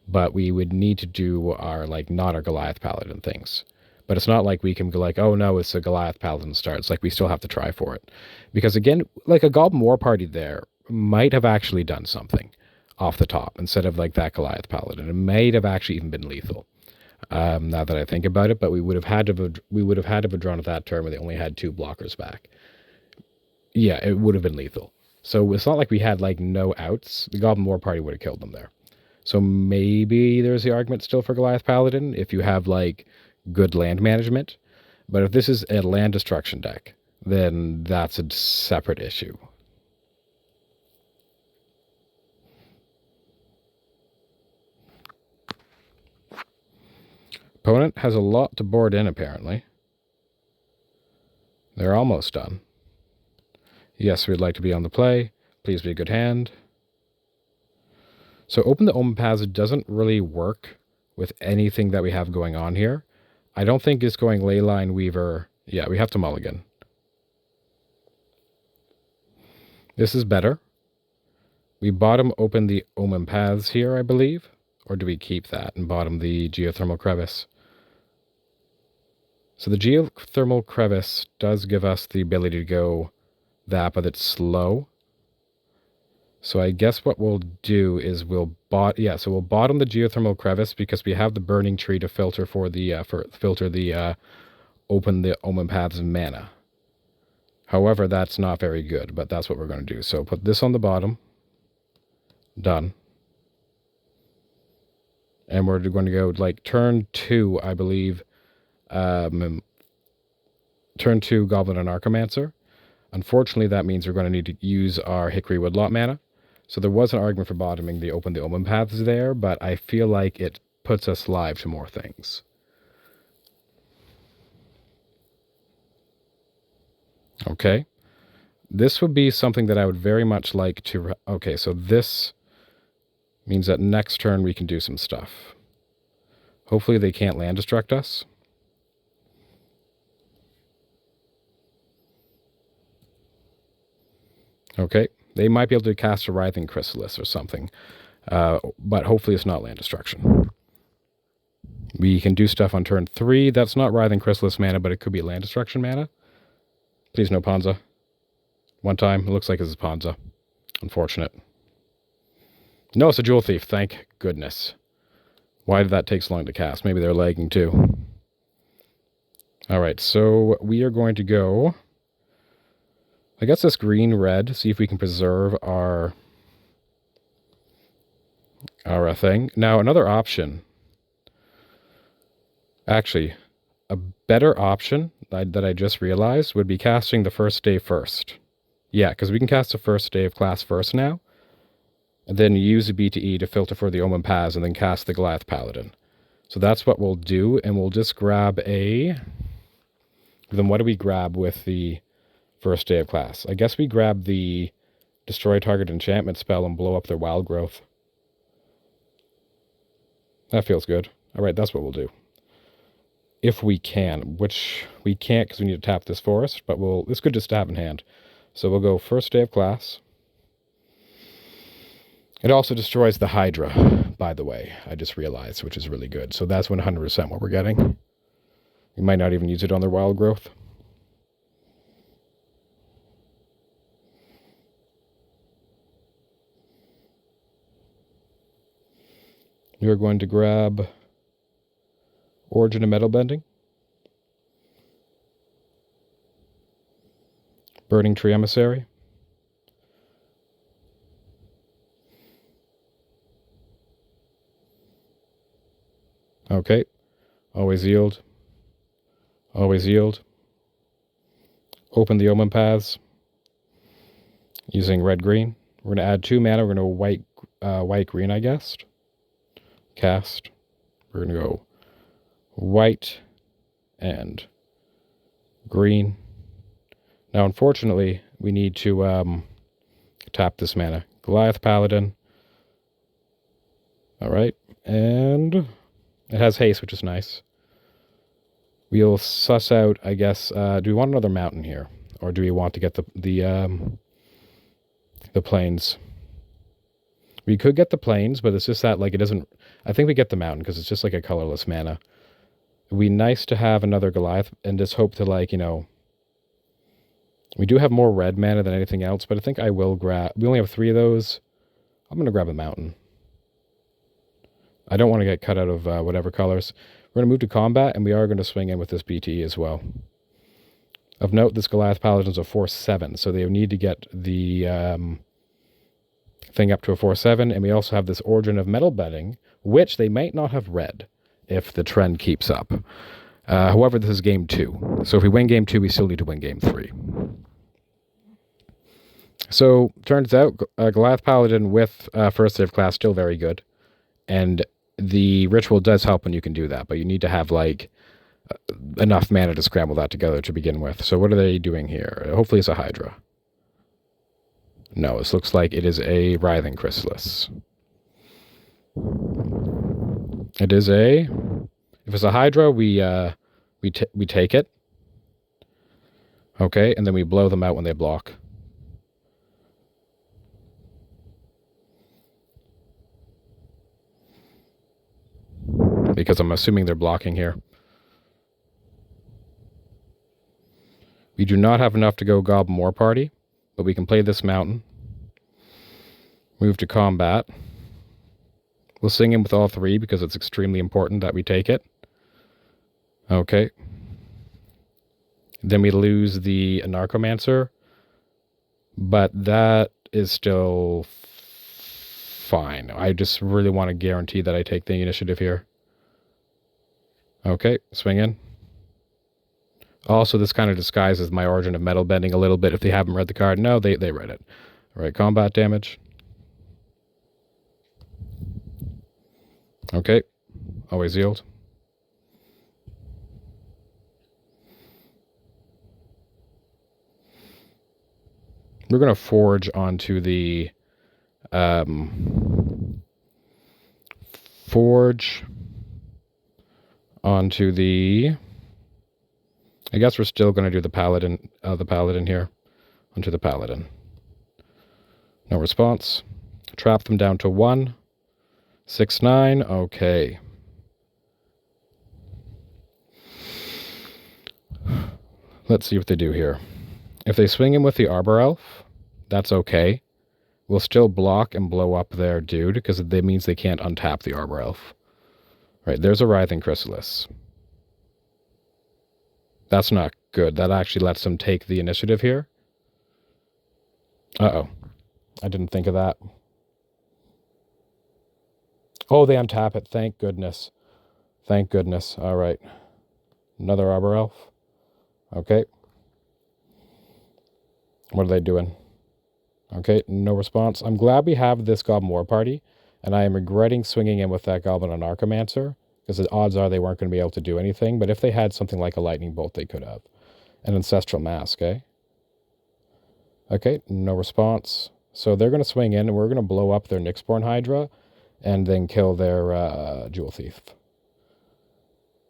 [SPEAKER 1] But we would need to do our, like, not our Goliath Paladin things. But it's not like we can go like, oh no, it's a Goliath Paladin starts. Like, we still have to try for it. Because again, like a Goblin War Party there might have actually done something off the top instead of like that Goliath Paladin. It might have actually even been lethal. Now that I think about it, but we would have had to have drawn at that turn when they only had 2 blockers back. Yeah, it would have been lethal. So it's not like we had like no outs. The Goblin War Party would have killed them there. So maybe there's the argument still for Goliath Paladin if you have like good land management. But if this is a land destruction deck, then that's a separate issue. Opponent has a lot to board in, apparently. They're almost done. Yes, we'd like to be on the play. Please be a good hand. So Open the Omen Paths doesn't really work with anything that we have going on here. I don't think it's going Leyline Weaver. Yeah, we have to mulligan. This is better. We bottom open the Omen Paths here, I believe. Or do we keep that and bottom the Geothermal Crevice? So the Geothermal Crevice does give us the ability to go that, but it's slow. So I guess what we'll do is we'll bottom the Geothermal Crevice because we have the Burning Tree to filter for the Open the Omen Paths mana. However, that's not very good, but that's what we're going to do. So put this on the bottom. Done. And we're going to go like turn 2, I believe. Turn 2 Goblin and Archomancer. Unfortunately, that means we're going to need to use our Hickory Woodlot mana. So there was an argument for bottoming the Open the Omen Paths there, but I feel like it puts us live to more things. Okay. This would be something that I would very much like to... Okay, so this means that next turn we can do some stuff. Hopefully they can't land destruct us. Okay, they might be able to cast a Writhing Chrysalis or something, but hopefully it's not land destruction. We can do stuff on turn 3. That's not Writhing Chrysalis mana, but it could be land destruction mana. Please no Ponza. One time, it looks like it's Ponza. Unfortunate. No, it's a Jewel Thief, thank goodness. Why did that take so long to cast? Maybe they're lagging too. Alright, so we are going to go... I guess this green-red, see if we can preserve our thing. Now, another option. Actually, a better option that I just realized would be casting the first day first. Yeah, because we can cast the first day of class first now. And then use the BTE to filter for the Omen Paths and then cast the Goliath Paladin. So that's what we'll do, and we'll just grab a... Then what do we grab with the first day of class? I guess we grab the Destroy Target Enchantment spell and blow up their Wild Growth. That feels good. Alright, that's what we'll do. If we can, which we can't because we need to tap this forest, but it's good just to have in hand. So we'll go first day of class. It also destroys the Hydra, by the way, I just realized, which is really good. So that's 100% what we're getting. We might not even use it on their Wild Growth. We are going to grab Origin of Metal Bending, Burning Tree Emissary, okay, always yield, open the Omen Paths, using red-green. We're going to add 2 mana, we're going to white-green, I guess. Cast. We're going to go white and green. Now, unfortunately, we need to tap this mana. Goliath Paladin. Alright, and it has haste, which is nice. We'll suss out, I guess, do we want another mountain here? Or do we want to get the plains? We could get the plains, but it's just that, like, it doesn't... I think we get the mountain, because it's just like a colorless mana. It'd be nice to have another Goliath, and just hope to, like, you know... We do have more red mana than anything else, but I think I will grab... We only have 3 of those. I'm going to grab a mountain. I don't want to get cut out of whatever colors. We're going to move to combat, and we are going to swing in with this BTE as well. Of note, this Goliath Paladin's a 4/7, so they need to get the... thing up to a 4/7, and we also have this Origin of Metal Bending, which they might not have read if the trend keeps up. However, this is game 2. So if we win game 2, we still need to win game 3. So, turns out, Goliath Paladin with first save class still very good. And the ritual does help when you can do that, but you need to have, like, enough mana to scramble that together to begin with. So what are they doing here? Hopefully it's a Hydra. No, this looks like it is a Writhing Chrysalis. It is a... If it's a Hydra, we take it. Okay, and then we blow them out when they block. Because I'm assuming they're blocking here. We do not have enough to go Goblin War Party, but we can play this mountain. Move to combat. We'll sing in with all three because it's extremely important that we take it. Okay. Then we lose the Anarchomancer, but that is still fine. I just really want to guarantee that I take the initiative here. Okay, swing in. Also, this kind of disguises my Origin of Metal Bending a little bit if they haven't read the card. No, they read it. All right, combat damage. Okay, always yield. We're going to forge onto the... I guess we're still going to do the Paladin here. Onto the Paladin. No response. Trap them down to 1. 6/9. Okay. Let's see what they do here. If they swing in with the Arbor Elf, that's okay. We'll still block and blow up their dude, because that means they can't untap the Arbor Elf. Right, there's a Writhing Chrysalis. That's not good. That actually lets them take the initiative here. Uh-oh. I didn't think of that. Oh, they untap it. Thank goodness. Thank goodness. All right. Another Arbor Elf. Okay. What are they doing? Okay, no response. I'm glad we have this Goblin War Party, and I am regretting swinging in with that Goblin Anarchomancer, because the odds are they weren't going to be able to do anything, but if they had something like a Lightning Bolt, they could have. An Ancestral Mask, eh? Okay, no response. So they're going to swing in, and we're going to blow up their Nyxborn Hydra, and then kill their Jewel Thief.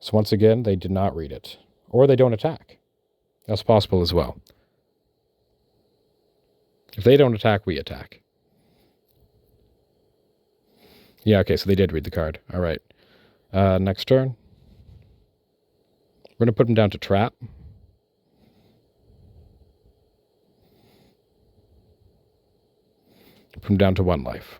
[SPEAKER 1] So once again, they did not read it. Or they don't attack. That's possible as well. If they don't attack, we attack. Yeah, okay, so they did read the card. All right. Next turn. We're going to put them down to trap. Put them down to 1 life.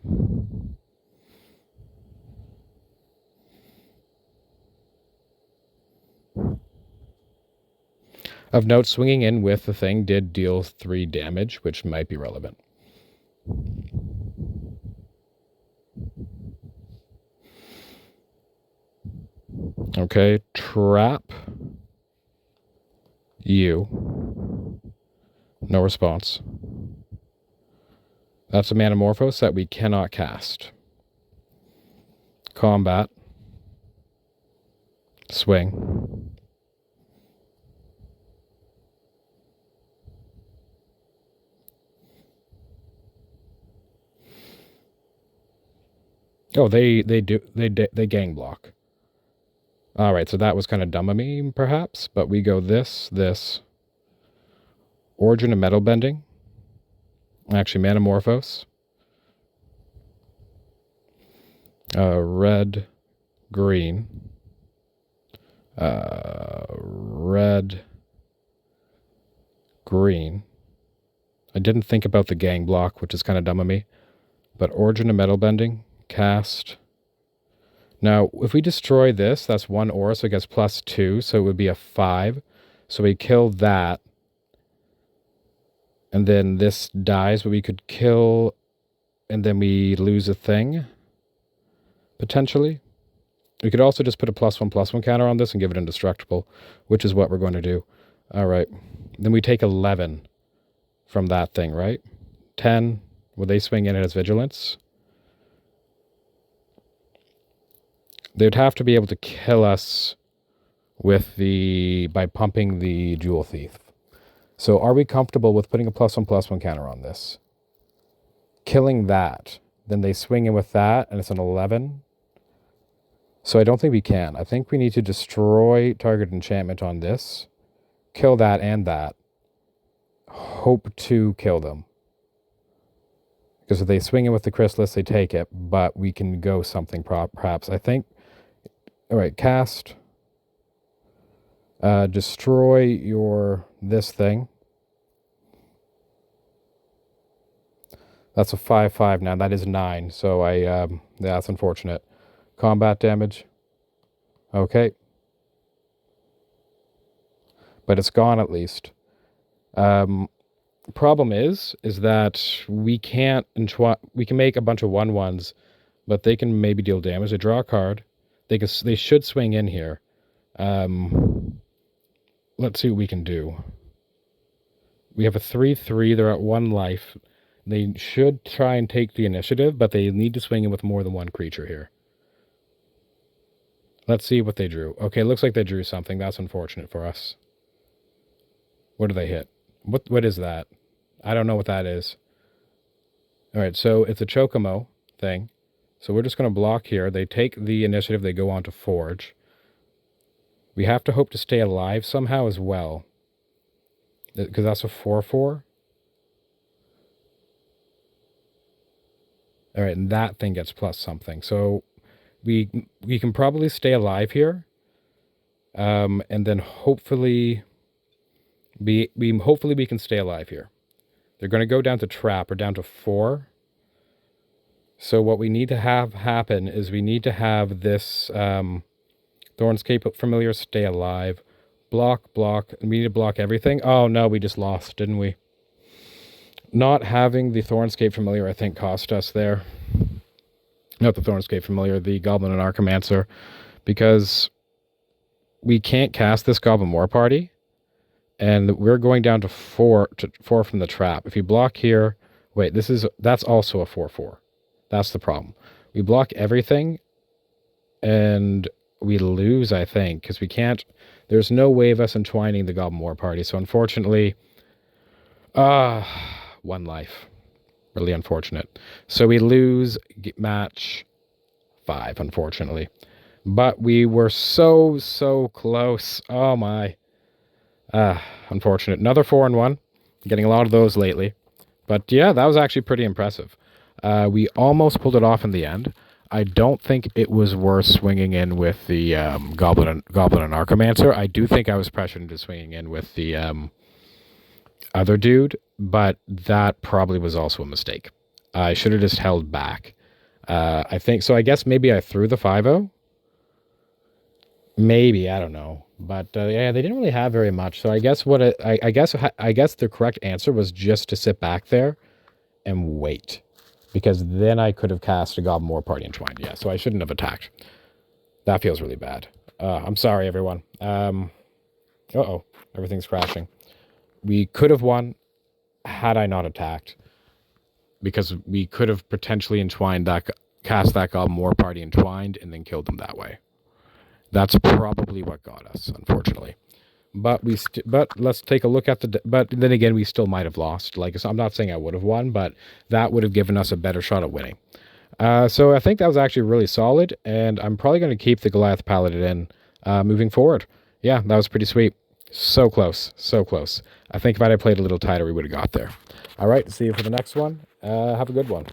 [SPEAKER 1] Of note, swinging in with the thing did deal 3 damage, which might be relevant. Okay, trap. You. No response. That's a Manamorphose that we cannot cast. Combat. Swing. Oh, they gang block. All right, so that was kind of dumb of me, perhaps, but we go this. Origin of Metal Bending. Actually, Manamorphose. Red, green. Red, green. I didn't think about the gang block, which is kind of dumb of me. But Origin of Metal Bending, cast. Now, if we destroy this, that's 1 aura, so it gets +2, so it would be a 5. So we kill that. And then this dies, but we could kill, and then we lose a thing, potentially. We could also just put a +1/+1 counter on this and give it indestructible, which is what we're going to do. All right. Then we take 11 from that thing, right? 10. Would they swing in as vigilance? They'd have to be able to kill us with by pumping the Jewel Thief. So are we comfortable with putting a +1/+1 counter on this? Killing that. Then they swing in with that, and it's an 11. So I don't think we can. I think we need to destroy target enchantment on this. Kill that and that. Hope to kill them. Because if they swing in with the Chrysalis, they take it. But we can go something perhaps. I think... Alright, cast. Destroy this thing. That's a 5/5 now. That is 9. So yeah, that's unfortunate. Combat damage. Okay. But it's gone at least. Problem is that we can't... we can make a bunch of 1/1s, but they can maybe deal damage. They draw a card. They should swing in here. Let's see what we can do. We have a 3/3. They're at 1 life. They should try and take the initiative, but they need to swing in with more than one creature here. Let's see what they drew. Okay, looks like they drew something. That's unfortunate for us. What do they hit? What is that? I don't know what that is. All right, so it's a Chocomo thing. So we're just going to block here. They take the initiative. They go on to Forge. We have to hope to stay alive somehow as well. Because that's a 4/4. All right, and that thing gets plus something. So we can probably stay alive here. And then hopefully hopefully we can stay alive here. They're going to go down to trap or down to 4. So what we need to have happen is we need to have this Thornscape Familiar stay alive. Block. We need to block everything. Oh no, we just lost, didn't we? Not having the Thornscape Familiar, I think, cost us there. Not the Thornscape Familiar, the Goblin and Archimancer. Because we can't cast this Goblin War Party. And we're going down to 4 from the trap. If you block here... Wait, that's also a 4/4. That's the problem. We block everything. And we lose, I think. Because we can't... There's no way of us entwining the Goblin War Party. So unfortunately... 1 life. Really unfortunate. So we lose match 5, unfortunately. But we were so close. Oh my. Unfortunate. Another 4-1. Getting a lot of those lately. But yeah, that was actually pretty impressive. We almost pulled it off in the end. I don't think it was worth swinging in with the Goblin and Archimancer. I do think I was pressured into swinging in with the other dude, but that probably was also a mistake. I should have just held back. I think so. I guess maybe I threw the 5-0. Maybe, I don't know. But yeah, they didn't really have very much. So I guess I guess the correct answer was just to sit back there and wait, because then I could have cast a Goblin War Party Entwined. Yeah, so I shouldn't have attacked. That feels really bad. I'm sorry, everyone. Uh-oh, everything's crashing. We could have won had I not attacked, because we could have potentially cast that Goblin War Party Entwined and then killed them that way. That's probably what got us, unfortunately. But let's take a look at but then again, we still might have lost. Like, I'm not saying I would have won, but that would have given us a better shot at winning. So I think that was actually really solid, and I'm probably going to keep the Goliath Paladin in moving forward. Yeah, that was pretty sweet. So close, so close. I think if I had played a little tighter, we would have got there. All right, see you for the next one. Have a good one.